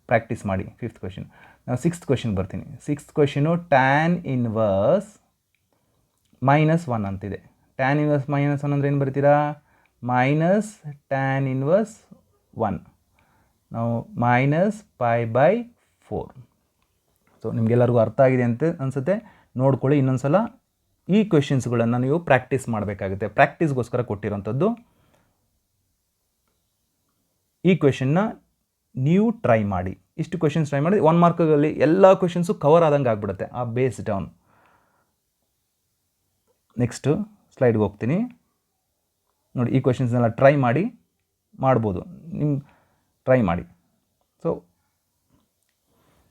ಪ್ರಾಕ್ಟೀಸ್ ಮಾಡಿ ಫಿಫ್ತ್ ಕ್ವೆಶನ್. ನಾವು ಸಿಕ್ಸ್ತ್ ಕ್ವೆಶನ್ ಬರ್ತೀನಿ. Sixth question tan inverse minus 1 ಅಂತಿದೆ. ಟ್ಯಾನ್ ಇನ್ವರ್ಸ್ ಮೈನಸ್ 1 ಅಂದರೆ ಏನು ಬರ್ತೀರಾ, ಮೈನಸ್ ಟ್ಯಾನ್ ಇನ್ವರ್ಸ್ 1 ನಾವು ಮೈನಸ್ π/4. ಸೊ ನಿಮಗೆಲ್ಲರಿಗೂ ಅರ್ಥ ಆಗಿದೆ ಅಂತ ಅನಿಸುತ್ತೆ. ನೋಡ್ಕೊಳ್ಳಿ ಇನ್ನೊಂದು ಸಲ. ಈ ಕ್ವೆಶನ್ಸ್ಗಳನ್ನು ನೀವು ಪ್ರಾಕ್ಟೀಸ್ ಮಾಡಬೇಕಾಗುತ್ತೆ, ಪ್ರಾಕ್ಟೀಸ್ಗೋಸ್ಕರ ಕೊಟ್ಟಿರೋಂಥದ್ದು. ಈ ಕ್ವೆಶನ್ನ ನೀವು ಟ್ರೈ ಮಾಡಿ, ಇಷ್ಟು ಕ್ವೆಶನ್ಸ್ ಟ್ರೈ ಮಾಡಿ. 1 ಮಾರ್ಕಲ್ಲಿ ಎಲ್ಲ ಕ್ವೆಶನ್ಸು ಕವರ್ ಆದಂಗೆ ಆಗ್ಬಿಡುತ್ತೆ ಆ ಬೇಸ್ ಡೌನ್. ನೆಕ್ಸ್ಟು ಸ್ಲೈಡ್ಗೆ ಹೋಗ್ತೀನಿ ನೋಡಿ. ಈ ಕ್ವೆಶನ್ಸ್ನೆಲ್ಲ ಟ್ರೈ ಮಾಡ್ಬೋದು, ಟ್ರೈ ಮಾಡಿ. ಸೊ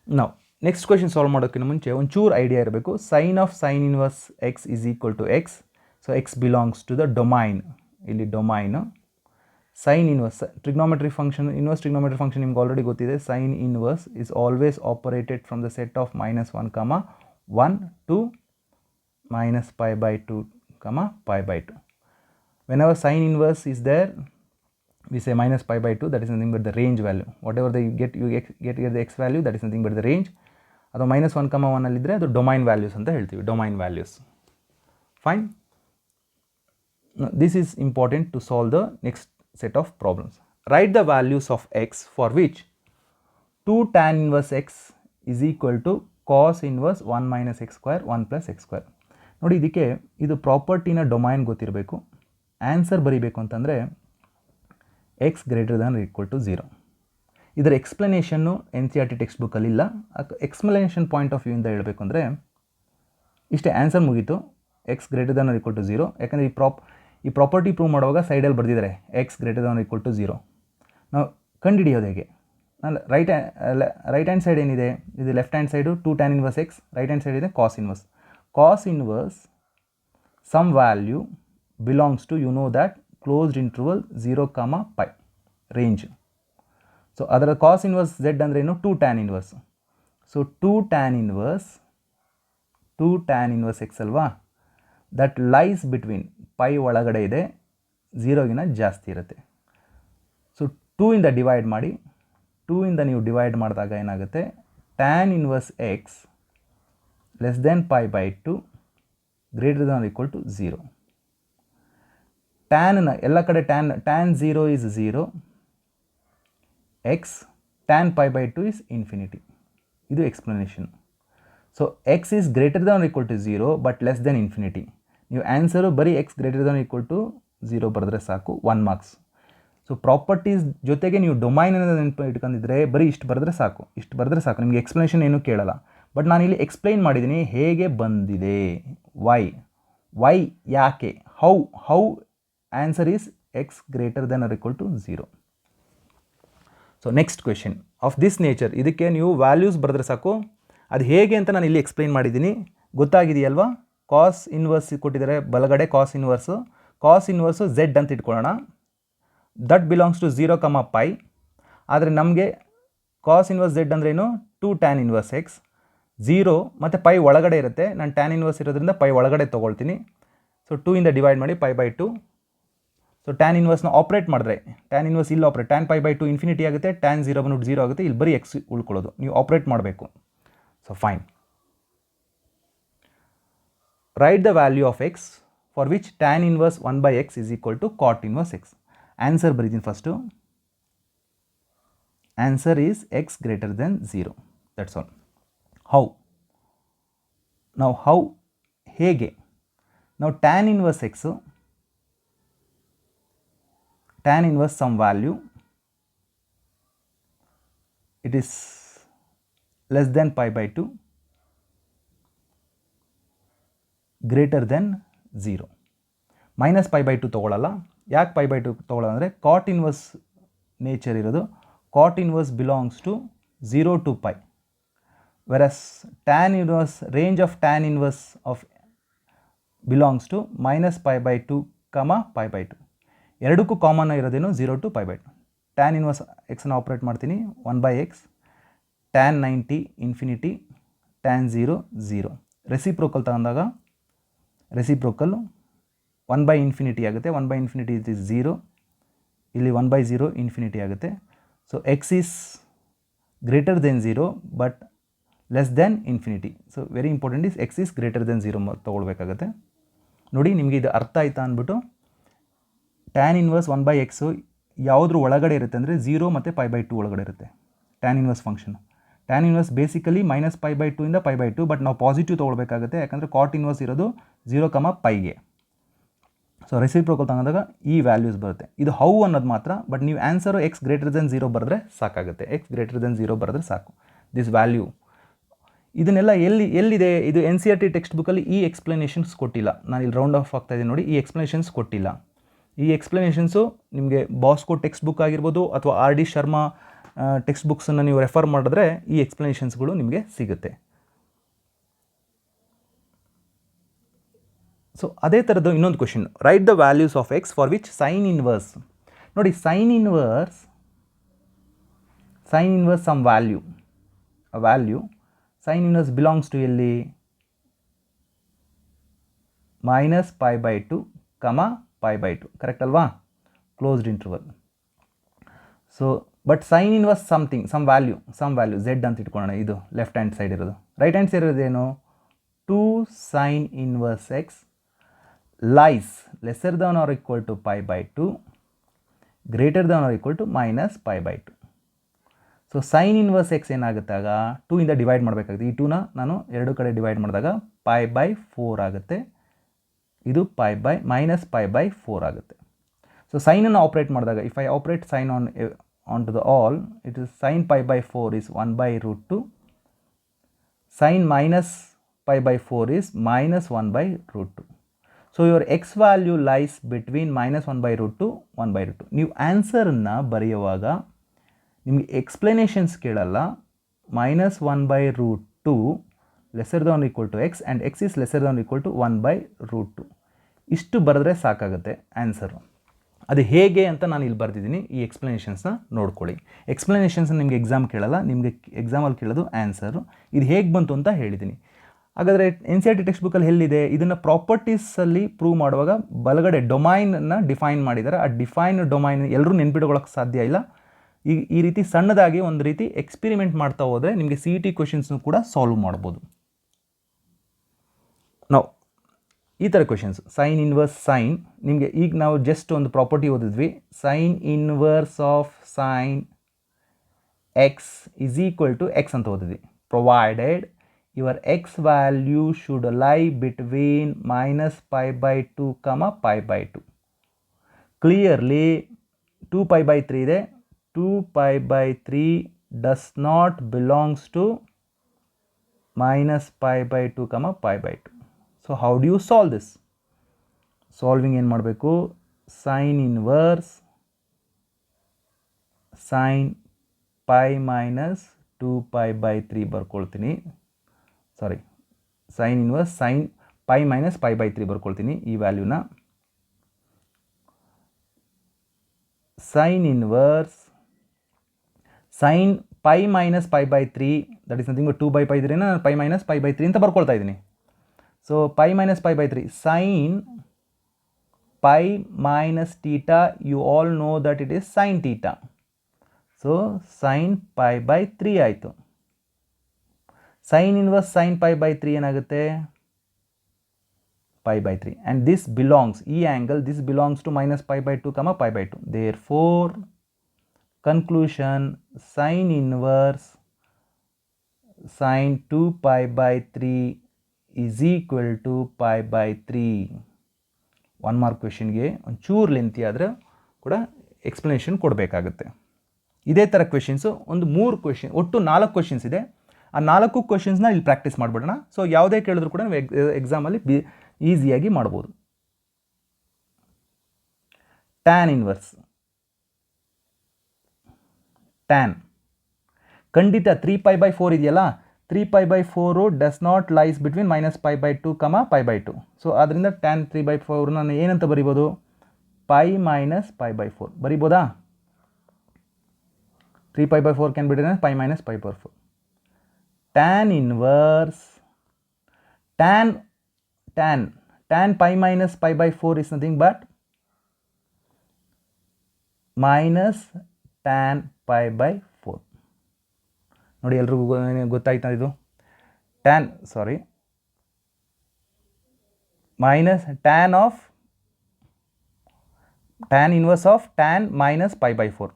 ನಾವು ನೆಕ್ಸ್ಟ್ ಕ್ವೆಶನ್ ಸಾಲ್ವ್ ಮಾಡೋಕ್ಕಿಂತ ಮುಂಚೆ ಒಂಚೂರು ಐಡಿಯಾ ಇರಬೇಕು. Sine of sine inverse x is equal to x. So x belongs to the domain. ಇಲ್ಲಿ domain sine inverse trigonometry function, inverse trigonometry function ನಿಮ್ಗೆ ಆಲ್ರೆಡಿ ಗೊತ್ತಿದೆ. Sine inverse is always operated from the set of -1, 1 to -π/2, π/2. Whenever sine inverse is there, we say -π/2, that is nothing but the range value. Whatever you get the x value, that is nothing but the range. ಅಥವಾ -1, 1 ಅಲ್ಲಿದ್ದರೆ ಅದು domain values ಅಂತ ಹೇಳ್ತೀವಿ, domain values. Fine. This is important to solve the next set of problems. Write the values of x for which 2 tan inverse x is equal to cos inverse 1 minus x square 1 plus x square. ನೋಡಿ, ಇದಕ್ಕೆ ಇದು ಪ್ರಾಪರ್ಟಿನ domain ಗೊತ್ತಿರಬೇಕು. Answer ಬರೀಬೇಕು ಅಂತಂದರೆ x greater than equal to 0. ಇದರ ಎಕ್ಸ್ಪ್ಲನೇಷನ್ನು NCERT text ಬುಕ್ಕಲ್ಲಿಲ್ಲ. Explanation point of ವ್ಯೂಯಿಂದ ಹೇಳಬೇಕು ಅಂದರೆ ಇಷ್ಟೇ, ಆನ್ಸರ್ ಮುಗೀತು. X greater than equal to 0. ಯಾಕಂದರೆ ಈ ಪ್ರಾಪರ್ಟಿ ಪ್ರೂವ್ ಮಾಡುವಾಗ ಸೈಡಲ್ಲಿ ಬರೆದಿದ್ದಾರೆ x greater than equal to 0. ನಾವು ಕಂಡುಹಿಡಿಯೋದು ಹೇಗೆ? ನಾನು ರೈಟ್ ಹ್ಯಾಂಡ್ ಸೈಡ್ ಏನಿದೆ, ಇದು left hand side 2 tan inverse x, right hand side ಇದೆ cos inverse. Cos inverse some value belongs to, you know that, closed interval 0, π range. So ಅದರ cos inverse z ಅಂದರೆ ಏನು, 2 tan inverse. ಸೊ 2 tan inverse x ಅಲ್ವಾ, that lies between pi ಒಳಗಡೆ ಇದೆ, 0ಗಿನ ಜಾಸ್ತಿ ಇರುತ್ತೆ. ಸೊ 2 ಇಂದ ಡಿವೈಡ್ ಮಾಡಿ, 2 ಇಂದ ನೀವು ಡಿವೈಡ್ ಮಾಡಿದಾಗ ಏನಾಗುತ್ತೆ, tan inverse x less than π/2 greater than or equal to 0. ಟ್ಯಾನ್ನ ಎಲ್ಲ ಕಡೆ tan 0 is 0, x tan pi by 2 is infinity. ಇದು explanation. So x is greater than or equal to 0 but less than infinity. ನೀವು answer ಬರೀ x greater than equal to 0 ಬರೆದ್ರೆ ಸಾಕು, 1 marks. So properties ಜೊತೆಗೆ ನೀವು ಡೊಮೈನನ್ನು ನೆನಪು ಇಟ್ಕೊಂಡಿದ್ರೆ ಬರೀ ಇಷ್ಟು ಬರೆದ್ರೆ ಸಾಕು, ನಿಮಗೆ ಎಕ್ಸ್ಪ್ಲನೇಷನ್ ಏನೂ ಕೇಳಲ್ಲ. ಬಟ್ ನಾನು ಇಲ್ಲಿ ಎಕ್ಸ್ಪ್ಲೈನ್ ಮಾಡಿದ್ದೀನಿ ಹೇಗೆ ಬಂದಿದೆ, ವೈ ಯಾಕೆ, how answer is x greater than or equal to 0. So next question of this nature, ಇದಕ್ಕೆ ನೀವು ವ್ಯಾಲ್ಯೂಸ್ ಬರೆದ್ರೆ ಸಾಕು. ಅದು ಹೇಗೆ ಅಂತ ನಾನು ಇಲ್ಲಿ ಎಕ್ಸ್ಪ್ಲೈನ್ ಮಾಡಿದ್ದೀನಿ, ಗೊತ್ತಾಗಿದೆಯಲ್ವಾ? ಕಾಸ್ ಇನ್ವರ್ಸ್ ಕೊಟ್ಟಿದ್ದಾರೆ ಬಲಗಡೆ, ಕಾಸ್ ಇನ್ವರ್ಸು ಝೆಡ್ ಅಂತ ಇಟ್ಕೊಳ್ಳೋಣ. That belongs to 0, pi. ಆದರೆ ನಮಗೆ ಕಾಸ್ ಇನ್ವರ್ಸ್ ಝೆಡ್ ಅಂದ್ರೇನು? 2 ಟ್ಯಾನ್ ಇನ್ವರ್ಸ್ ಎಕ್ಸ್. 0 ಮತ್ತು ಪೈ ಒಳಗಡೆ ಇರುತ್ತೆ, ನಾನು ಟ್ಯಾನ್ ಇನ್ವರ್ಸ್ ಇರೋದ್ರಿಂದ ಪೈ ಒಳಗಡೆ ತೊಗೊಳ್ತೀನಿ. ಸೊ 2 ಇಂದ ಡಿವೈಡ್ ಮಾಡಿ ಪೈ ಬೈ 2. ಸೊ ಟ್ಯಾನ್ ಇನ್ವರ್ಸ್ನ ಆಪ್ರೇಟ್ ಮಾಡಿದ್ರೆ, ಟ್ಯಾನ್ ಇನ್ವರ್ಸ್ ಇಲ್ಲಿ operate, tan pi by 2 infinity ಆಗುತ್ತೆ, ಟ್ಯಾನ್ 0 ಬಂದ್ಬಿಟ್ಟು 0 ಆಗುತ್ತೆ, ಇಲ್ಲಿ ಬರೀ ಎಕ್ಸ್ ಉಳ್ಕೊಳ್ಳೋದು, ನೀವು ಆಪ್ರೇಟ್ ಮಾಡಬೇಕು. So fine. Write the value of x for which tan inverse 1 by x is equal to cot inverse x. Answer ಬರೀತೀನಿ first. Answer is x greater than 0. That's all. How ಹೇಗೆ? ನಾವು tan inverse x, tan inverse some value, it is less than pi by 2, greater than 0. Minus pi by 2 ತೊಗೊಳ್ಳಲ್ಲ. ಯಾಕೆ pi by 2 ತೊಗೊಳ್ಳೋದು ಅಂದರೆ ಕಾಟ್ inverse nature ಇರೋದು. Cot inverse belongs to 0 to pi, versus tan inverse, range of tan inverse of belongs to minus pi by 2, pi by 2. ಎರಡಕ್ಕೂ common ಇರೋದೇನು? 0 to pi by 2. Tan inverse ಎಕ್ಸನ್ನು operate ಮಾಡ್ತೀನಿ, 1 by x, tan 90 infinity, tan 0 0. Reciprocal ತಗೊಂಡಾಗ reciprocal 1 by infinity ಆಗುತ್ತೆ, 1 by infinity it is 0, ಇಲ್ಲಿ 1 by 0 infinity ಆಗುತ್ತೆ. So x is greater than 0 but less than infinity. So very important is X is greater than 0 ತೊಗೊಳ್ಬೇಕಾಗುತ್ತೆ. ನೋಡಿ ನಿಮಗೆ ಇದು ಅರ್ಥ ಆಯ್ತಾ ಅಂದ್ಬಿಟ್ಟು, ಟ್ಯಾನ್ ಇನ್ವರ್ಸ್ 1 ಬೈ ಎಕ್ಸು ಯಾವುದ್ರ ಒಳಗಡೆ ಇರುತ್ತೆ ಅಂದರೆ 0 ಮತ್ತು ಪೈ ಬೈ 2 ಒಳಗಡೆ ಇರುತ್ತೆ tan inverse function. Tan inverse basically minus pi by 2 ಇಂದ ಪೈ ಬೈ 2, ಬಟ್ ನಾವು ಪಾಸಿಟಿವ್ ತೊಗೊಳ್ಬೇಕಾಗುತ್ತೆ, ಯಾಕಂದರೆ ಕಾಟ್ ಇನ್ವರ್ಸ್ ಇರೋದು 0, ಪೈಗೆ. ಸೊ ರೆಸಿಪ್ರೋಕಲ್ ತಗೊಂಡಾಗ ಈ ವ್ಯಾಲ್ಯೂಸ್ ಬರುತ್ತೆ. ಇದು ಹೌ ಅನ್ನೋದು ಮಾತ್ರ, ಬಟ್ ನೀವು ಆನ್ಸರು ಎಕ್ಸ್ ಗ್ರೇಟರ್ ದೆನ್ 0 ಬರೆದ್ರೆ ಸಾಕಾಗುತ್ತೆ, ಎಕ್ಸ್ ಗ್ರೇಟರ್ ದೆನ್ 0 ಬರೆದ್ರೆ ಸಾಕು. ದಿಸ್ ವ್ಯಾಲ್ಯೂ ಇದನ್ನೆಲ್ಲ ಎಲ್ಲಿದೆ? ಇದು NCERT ಟೆಕ್ಸ್ಟ್ ಬುಕ್ಕಲ್ಲಿ ಈ ಎಕ್ಸ್ಪ್ಲನೇಷನ್ಸ್ ಕೊಟ್ಟಿಲ್ಲ. ನಾನು ಇಲ್ಲಿ ರೌಂಡ್ ಆಫ್ ಆಗ್ತಾಯಿದ್ದೀನಿ ನೋಡಿ, ಈ ಎಕ್ಸ್ಪ್ಲನೇಷನ್ಸ್ ಕೊಟ್ಟಿಲ್ಲ. ಈ ಎಕ್ಸ್ಪ್ಲನೇಷನ್ಸು ನಿಮಗೆ ಬಾಸ್ಕೋ ಟೆಕ್ಸ್ಟ್ ಬುಕ್ ಆಗಿರ್ಬೋದು ಅಥವಾ RD ಶರ್ಮಾ ಟೆಕ್ಸ್ಟ್ ಬುಕ್ಸನ್ನು ನೀವು ರೆಫರ್ ಮಾಡಿದ್ರೆ ಈ ಎಕ್ಸ್ಪ್ಲನೇಷನ್ಸ್ಗಳು ನಿಮಗೆ ಸಿಗುತ್ತೆ. ಸೊ ಅದೇ ಥರದ್ದು ಇನ್ನೊಂದು question, write the values of x for which sine inverse. ನೋಡಿ sine inverse some value sine inverse belongs to ಎಲ್ಲಿ? Minus pi by 2, pi by 2, correct ಅಲ್ವಾ? Closed interval. So but sine inverse some value z ಅಂತ ಇಟ್ಕೊಳ್ಳೋಣ. ಇದು left hand side ಇರೋದು. Right hand side ಇರೋದೇನು? 2 sine inverse x lies lesser than or equal to pi by 2, greater than or equal to minus pi by 2. So sine inverse x ಏನಾಗುತ್ತಾಗ 2 ಇಂದ divide ಮಾಡಬೇಕಾಗುತ್ತೆ. ಈ 2ನ ನಾನು ಎರಡು ಕಡೆ ಡಿವೈಡ್ ಮಾಡಿದಾಗ ಪೈ ಬೈ 4 ಆಗುತ್ತೆ, ಇದು ಮೈನಸ್ ಪೈ ಬೈ 4 ಆಗುತ್ತೆ. ಸೊ ಸೈನನ್ನು ಆಪ್ರೇಟ್ ಮಾಡಿದಾಗ, if I operate sine onto the all, it is sine pi by 4 is 1 by root 2, sine minus pi by 4 is minus 1 by root 2. So your x value lies between minus 1 by root 2, 1 by root 2. ನೀವು ಆನ್ಸರನ್ನು ಬರೆಯುವಾಗ ನಿಮಗೆ explanations ಕೇಳಲ್ಲ. Minus 1 by root 2 lesser than equal to x and X is lesser than equal to 1 by root 2. ಇಷ್ಟು ಬರೆದ್ರೆ ಸಾಕಾಗುತ್ತೆ answer. ಅದು ಹೇಗೆ ಅಂತ ನಾನು ಇಲ್ಲಿ ಬರೆದಿದ್ದೀನಿ, ಈ ಎಕ್ಸ್ಪ್ಲನೇಷನ್ಸ್ನ ನೋಡ್ಕೊಳ್ಳಿ. ಎಕ್ಸ್ಪ್ಲನೇಷನ್ಸ್ನ ನಿಮಗೆ ಎಕ್ಸಾಮ್ ಕೇಳಲ್ಲ, ನಿಮಗೆ ಎಕ್ಸಾಮಲ್ಲಿ ಕೇಳೋದು ಆನ್ಸರು. ಇದು ಹೇಗೆ ಬಂತು ಅಂತ ಹೇಳಿದ್ದೀನಿ. ಹಾಗಾದರೆ NCERT ಟೆಕ್ಸ್ಟ್ ಬುಕ್ಕಲ್ಲಿ ಎಲ್ಲಿದೆ? ಇದನ್ನು ಪ್ರಾಪರ್ಟೀಸಲ್ಲಿ ಪ್ರೂವ್ ಮಾಡುವಾಗ ಬಲಗಡೆ ಡೊಮೈನನ್ನು ಡಿಫೈನ್ ಮಾಡಿದ್ದಾರೆ. ಆ ಡಿಫೈನ್ ಡೊಮೈನ್ ಎಲ್ಲರೂ ನೆನ್ಪಿಟ್ಕೊಳ್ಳೋಕ್ಕೆ ಸಾಧ್ಯ ಇಲ್ಲ. ಈ ರೀತಿ ಸಣ್ಣದಾಗಿ ಒಂದು ರೀತಿ ಎಕ್ಸ್ಪಿರಿಮೆಂಟ್ ಮಾಡ್ತಾ ಹೋದರೆ ನಿಮಗೆ CET ಕ್ವೆಶನ್ಸ್ನು ಕೂಡ ಸಾಲ್ವ್ ಮಾಡ್ಬೋದು. ನಾವು ಈ ಥರ ಕ್ವೆಶನ್ಸ್ ಸೈನ್ ಇನ್ವರ್ಸ್ ಸೈನ್ ನಿಮಗೆ ಈಗ ನಾವು ಜಸ್ಟ್ ಒಂದು ಪ್ರಾಪರ್ಟಿ ಓದಿದ್ವಿ sine inverse of sine x is equal to x ಅಂತ ಓದಿದ್ವಿ provided your x value should lie between -π/2 π/2 clearly 2π/3 ಇದೆ 2π/3 does not belongs to -π/2 π/2 so how do you solve this solving ಏನು ಮಾಡಬೇಕು sin inverse sin pi minus 2π/3 ಬರ್ಕೊಳ್ತೀನಿ ಸಾರಿ sin inverse sin pi minus π/3 ಬರ್ಕೊಳ್ತೀನಿ ಈ ವ್ಯಾಲ್ಯೂನ sin inverse sin pi minus π/3 that is nothing but 2/π3 ನಾನು pi minus π/3 ಅಂತ ಬರ್ಕೊಳ್ತಾ ಇದ್ದೀನಿ so pi minus π/3 sin pi minus theta you all know that it is sin theta so sin pi/3 ಆಯಿತು sin inverse sin pi/3 ಏನಾಗುತ್ತೆ pi/3 and this belongs ಈ angle this belongs to -π/2 π/2 therefore conclusion sin inverse sin 2π/3 is equal to pi/3 one mark ಕ್ವೆಶನ್ಗೆ ಒಂಚೂರು lengthy ಆದರೆ ಕೂಡ explanation ಕೊಡಬೇಕಾಗುತ್ತೆ ಇದೇ ಥರ ಕ್ವೆಶನ್ಸು ಒಂದು 3 ಕ್ವೆಶನ್ ಒಟ್ಟು 4 ಕ್ವೆಶನ್ಸ್ ಇದೆ ಆ 4 ಕ್ವೆಶನ್ಸ್ನ ಇಲ್ಲಿ ಪ್ರಾಕ್ಟೀಸ್ ಮಾಡಿಬಿಡೋಣ ಸೊ ಯಾವುದೇ ಕೇಳಿದ್ರು ಕೂಡ ನೀವು ಎಕ್ಸಾಮಲ್ಲಿ ಈಸಿಯಾಗಿ ಮಾಡ್ಬೋದು ಟ್ಯಾನ್ ಇನ್ವರ್ಸ್ ಟ್ಯಾನ್ ಖಂಡಿತ 3π/4 ಇದೆಯಲ್ಲ 3π/4 does not lies between -π/2 π/2 so ಆದ್ದರಿಂದ ಟ್ಯಾನ್ 3/4 ನಾನು ಏನಂತ ಬರಿಬೋದು π minus π/4 ಬರಿಬೋದಾ 3π/4 can be written π minus π/4 tan inverse tan pi minus π/4 is nothing but minus tan π/4 ನೋಡಿ ಎಲ್ರಿಗೂ ಗೊತ್ತಾಯ್ತಾ ಇದು minus tan inverse of tan minus π/4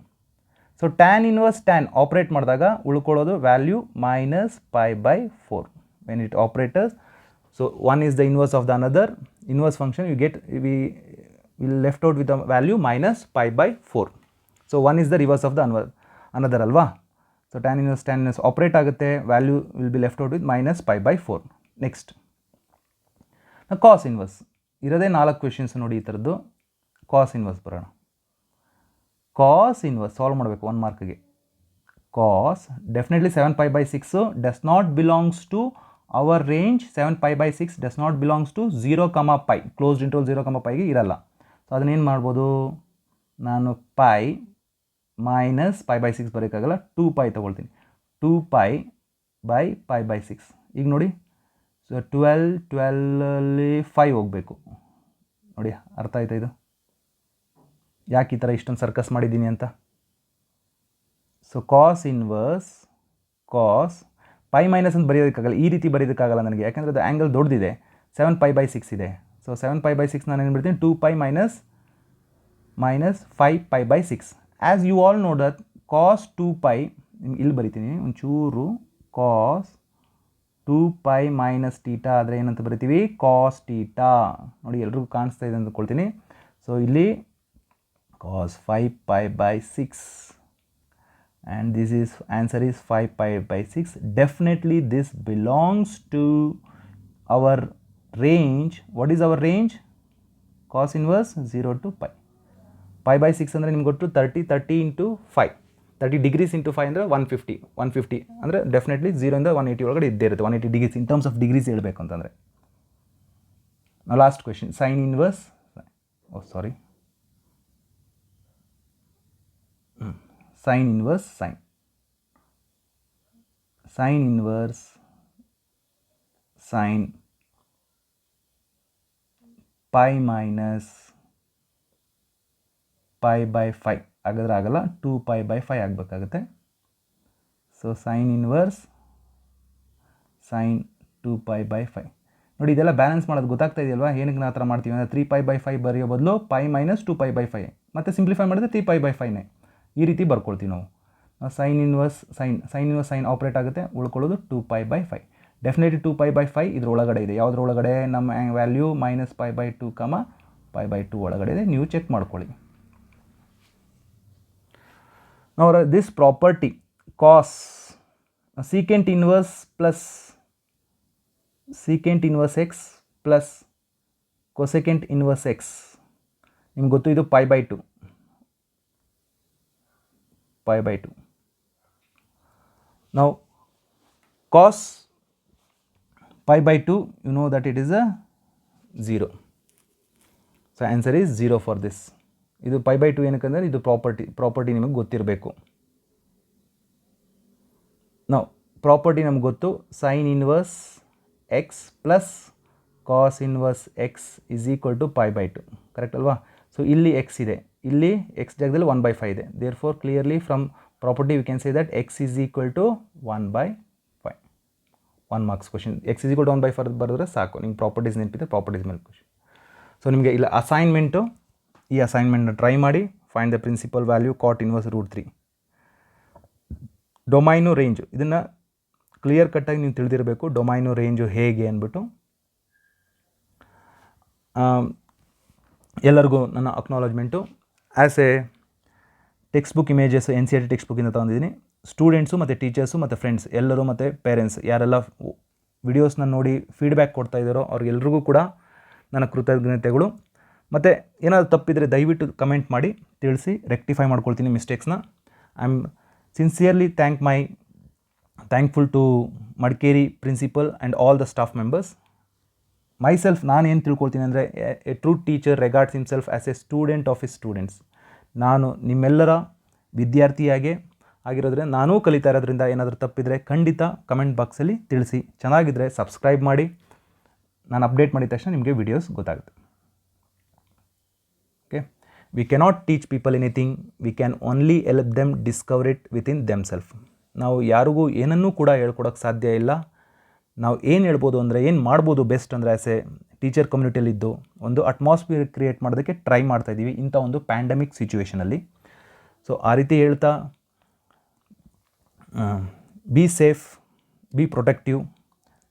ಸೊ tan inverse tan ಆಪರೇಟ್ ಮಾಡಿದಾಗ ಉಳ್ಕೊಳ್ಳೋದು value minus π/4 when it operates so one is the inverse of the another inverse function you get we will left out with the value minus π/4 so one is the reverse of the another alva so tan inverse operate ಆಗುತ್ತೆ value will be left out with minus π/4 next cos inverse ಇರೋದೇ 4 questions ನೋಡಿ ಈ ಥರದ್ದು cos inverse ಬರೋಣ cos inverse solve ಮಾಡಬೇಕು 1 ಮಾರ್ಕ್ಗೆ cos definitely 7π/6 does not belongs to our range 7π/6 does not belongs to 0, π closed interval 0, πಗೆ ಇರಲ್ಲ so ಅದನ್ನೇನು ಮಾಡ್ಬೋದು ನಾನು π minus π/6 ಬರೋಕ್ಕಾಗಲ್ಲ 2π ತೊಗೊಳ್ತೀನಿ 2π/π/6 ಈಗ ನೋಡಿ ಸೊ 12 5 ಹೋಗಬೇಕು ನೋಡಿ ಅರ್ಥ ಆಯ್ತಾ ಇದು ಯಾಕೆ ಈ ಥರ ಇಷ್ಟೊಂದು ಸರ್ಕಸ್ ಮಾಡಿದ್ದೀನಿ ಅಂತ so cos inverse cos pi minus ಅಂತ ಬರೆಯೋದಕ್ಕಾಗಲ್ಲ ಈ ರೀತಿ ಬರೆಯೋದಕ್ಕಾಗಲ್ಲ ನನಗೆ ಯಾಕಂದರೆ ಅದು ಆ್ಯಂಗಲ್ ದೊಡ್ಡದಿದೆ 7π/6 ಇದೆ ಸೊ 7π/6 ನಾನು ಏನು ಬರ್ತೀನಿ 2π minus 5π/6 as you all know that cos 2π ಇಲ್ಲಿ ಬರಿತೀನಿ ಒಂಚೂರು ಕಾಸ್ 2π minus ಥೀಟಾ ಆದರೆ ಏನಂತ ಬರಿತೀವಿ ಕಾಸ್ ಥೀಟಾ ನೋಡಿ ಎಲ್ರಿಗೂ ಕಾಣಿಸ್ತಾ ಇದೆ ಅಂದ್ಕೊಳ್ತೀನಿ ಸೊ ಇಲ್ಲಿ cos 5π/6 and this is answer is 5π/6 definitely this belongs to our range what is our range cos inverse 0 to π π/6 ಅಂದರೆ ನಿಮ್ಗೆ ಗೊತ್ತು 30 into 5 30 degrees into 5 ಅಂದರೆ 150 ಅಂದರೆ ಡೆಫಿನೆಟ್ಲಿ 0 ಇಂದ 180 ಒಳಗಡೆ ಇದ್ದೇ ಇರುತ್ತೆ 180 degrees in terms of degrees ಹೇಳಬೇಕು ಅಂತಂದರೆ last question sine inverse sin inverse sin pi minus π/5 ಹಾಗಾದ್ರೆ ಆಗಲ್ಲ 2π/5 ಆಗಬೇಕಾಗುತ್ತೆ ಸೊ sin inverse sin 2π/5 ನೋಡಿ ಇದೆಲ್ಲ ಬ್ಯಾಲೆನ್ಸ್ ಮಾಡೋದು ಗೊತ್ತಾಗ್ತಾ ಇದೆಯಲ್ವಾ, ಏನಕ್ಕೆ ನಾವು ಆ ಥರ ಮಾಡ್ತೀವಿ ಅಂದರೆ 3π/5 ಬರೆಯೋ ಬದಲು π - 2π/5 ಮತ್ತು ಸಿಂಪ್ಲಿಫೈ ಮಾಡಿದ್ರೆ 3π/5ನೇ ಈ ರೀತಿ ಬರ್ಕೊಳ್ತೀವಿ ನಾವು. ಸೈನ್ ಇನ್ವರ್ಸ್ ಸೈನ್ ಆಪ್ರೇಟ್ ಆಗುತ್ತೆ, ಉಳ್ಕೊಳ್ಳೋದು 2π/5. ಡೆಫಿನೆಟ್ಲಿ 2π/5 ಇದ್ರ ಒಳಗಡೆ ಇದೆ. ಯಾವುದ್ರ ಒಳಗಡೆ? ನಮ್ಮ ವ್ಯಾಲ್ಯೂ -π/2 π/2 ಒಳಗಡೆ ಇದೆ, ನೀವು ಚೆಕ್ ಮಾಡ್ಕೊಳ್ಳಿ. Now this property cos secant inverse x plus cosecant inverse x ನಿಮ್ಗೆ ಗೊತ್ತು, ಇದು π/2. Now cos π/2, you know that it is a 0. So answer is 0 for this. ಇದು π/2 ಏನಕ್ಕಂದರೆ ಇದು ಪ್ರಾಪರ್ಟಿ ನಿಮಗೆ ಗೊತ್ತಿರಬೇಕು. ನಾವು ಪ್ರಾಪರ್ಟಿ ನಮ್ಗೆ ಗೊತ್ತು, sine inverse x plus cos inverse X is equal to π/2, correct ಅಲ್ವಾ? ಸೊ ಇಲ್ಲಿ ಎಕ್ಸ್ ಇದೆ, ಇಲ್ಲಿ ಎಕ್ಸ್ ಜಾಗದಲ್ಲಿ 1/5 ಇದೆ. Therefore clearly from property we can say that x is equal to 1/5. 1 marks question. X is equal to 1/5 ಬರೆದ್ರೆ ಸಾಕು, ನಿಮ್ಗೆ properties ನೆನಪಿದೆ, ಪ್ರಾಪರ್ಟೀಸ್ ಮೇಲೆ ಕ್ವಶನ್. ಸೊ ನಿಮಗೆ ಇಲ್ಲ ಅಸೈನ್ಮೆಂಟು, ಈ ಅಸೈನ್ಮೆಂಟ್ನ ಟ್ರೈ ಮಾಡಿ. Find the principal value cot inverse √3. Domain range, ಇದನ್ನು ಕ್ಲಿಯರ್ ಕಟ್ಟಾಗಿ ನೀವು ತಿಳಿದಿರಬೇಕು, ಡೊಮೈನು ರೇಂಜು ಹೇಗೆ ಅಂದ್ಬಿಟ್ಟು. ಎಲ್ಲರಿಗೂ ನನ್ನ acknowledgement. As a textbook images NCERT text ಬುಕ್ಕಿಂದ ತೊಗೊಂಡಿದ್ದೀನಿ. ಸ್ಟೂಡೆಂಟ್ಸು ಮತ್ತು ಟೀಚರ್ಸು ಮತ್ತು ಫ್ರೆಂಡ್ಸ್ ಎಲ್ಲರೂ ಮತ್ತು ಪೇರೆಂಟ್ಸ್ ಯಾರೆಲ್ಲ ವಿಡಿಯೋಸ್ನ ನೋಡಿ ಫೀಡ್ಬ್ಯಾಕ್ ಕೊಡ್ತಾ ಇದ್ದಾರೋ ಅವ್ರಿಗೆಲ್ರಿಗೂ ಕೂಡ ನನ್ನ ಕೃತಜ್ಞತೆಗಳು. ಮತ್ತು ಏನಾದರೂ ತಪ್ಪಿದರೆ ದಯವಿಟ್ಟು ಕಮೆಂಟ್ ಮಾಡಿ ತಿಳಿಸಿ, ರೆಕ್ಟಿಫೈ ಮಾಡ್ಕೊಳ್ತೀನಿ ಮಿಸ್ಟೇಕ್ಸ್ನ. I am sincerely thankful to Madikeri principal and all the staff members. Myself, ನಾನು ಏನು ತಿಳ್ಕೊಳ್ತೀನಿ ಅಂದರೆ, a true teacher regards himself as a student of his students. ನಾನು ನಿಮ್ಮೆಲ್ಲರ ವಿದ್ಯಾರ್ಥಿಯಾಗೆ ಆಗಿರೋದ್ರೆ, ನಾನೂ ಕಲಿತಾ ಇರೋದ್ರಿಂದ ಏನಾದರೂ ತಪ್ಪಿದರೆ ಖಂಡಿತ ಕಮೆಂಟ್ ಬಾಕ್ಸಲ್ಲಿ ತಿಳಿಸಿ. ಚೆನ್ನಾಗಿದ್ದರೆ ಸಬ್ಸ್ಕ್ರೈಬ್ ಮಾಡಿ, ನಾನು ಅಪ್ಡೇಟ್ ಮಾಡಿದ ತಕ್ಷಣ ನಿಮಗೆ ವಿಡಿಯೋಸ್ ಗೊತ್ತಾಗುತ್ತೆ. Okay, we cannot teach people anything, we can only help them Discover it within themself. ನಾವು ಯಾರಿಗೂ ಏನನ್ನೂ ಕೂಡ ಹೇಳ್ಕೊಡೋಕ್ಕೆ ಸಾಧ್ಯ ಇಲ್ಲ. ನಾವು ಏನು ಹೇಳ್ಬೋದು ಅಂದರೆ, ಏನು ಮಾಡ್ಬೋದು ಬೆಸ್ಟ್ ಅಂದರೆ, ಆ್ಯಸ್ ಎ ಟೀಚರ್ ಕಮ್ಯುನಿಟಿಯಲ್ಲಿದ್ದು ಒಂದು ಅಟ್ಮಾಸ್ಫಿಯರ್ ಕ್ರಿಯೇಟ್ ಮಾಡೋದಕ್ಕೆ ಟ್ರೈ ಮಾಡ್ತಾಯಿದ್ದೀವಿ ಇಂಥ ಒಂದು ಪ್ಯಾಂಡಮಿಕ್ ಸಿಚುವೇಷನಲ್ಲಿ. ಸೊ ಆ ರೀತಿ ಹೇಳ್ತಾ, be safe, be protective.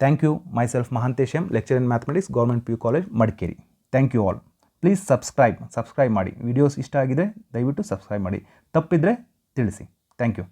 Thank you. Myself Mahantesh M, lecture in mathematics, government PU college Madikeri. Thank you all. Please subscribe ಮಾಡಿ. ವಿಡಿಯೋಸ್ ಇಷ್ಟ ಆಗಿದೆ ದಯವಿಟ್ಟು ಸಬ್ಸ್ಕ್ರೈಬ್ ಮಾಡಿ. ತಪ್ಪಿದರೆ ತಿಳಿಸಿ. Thank you.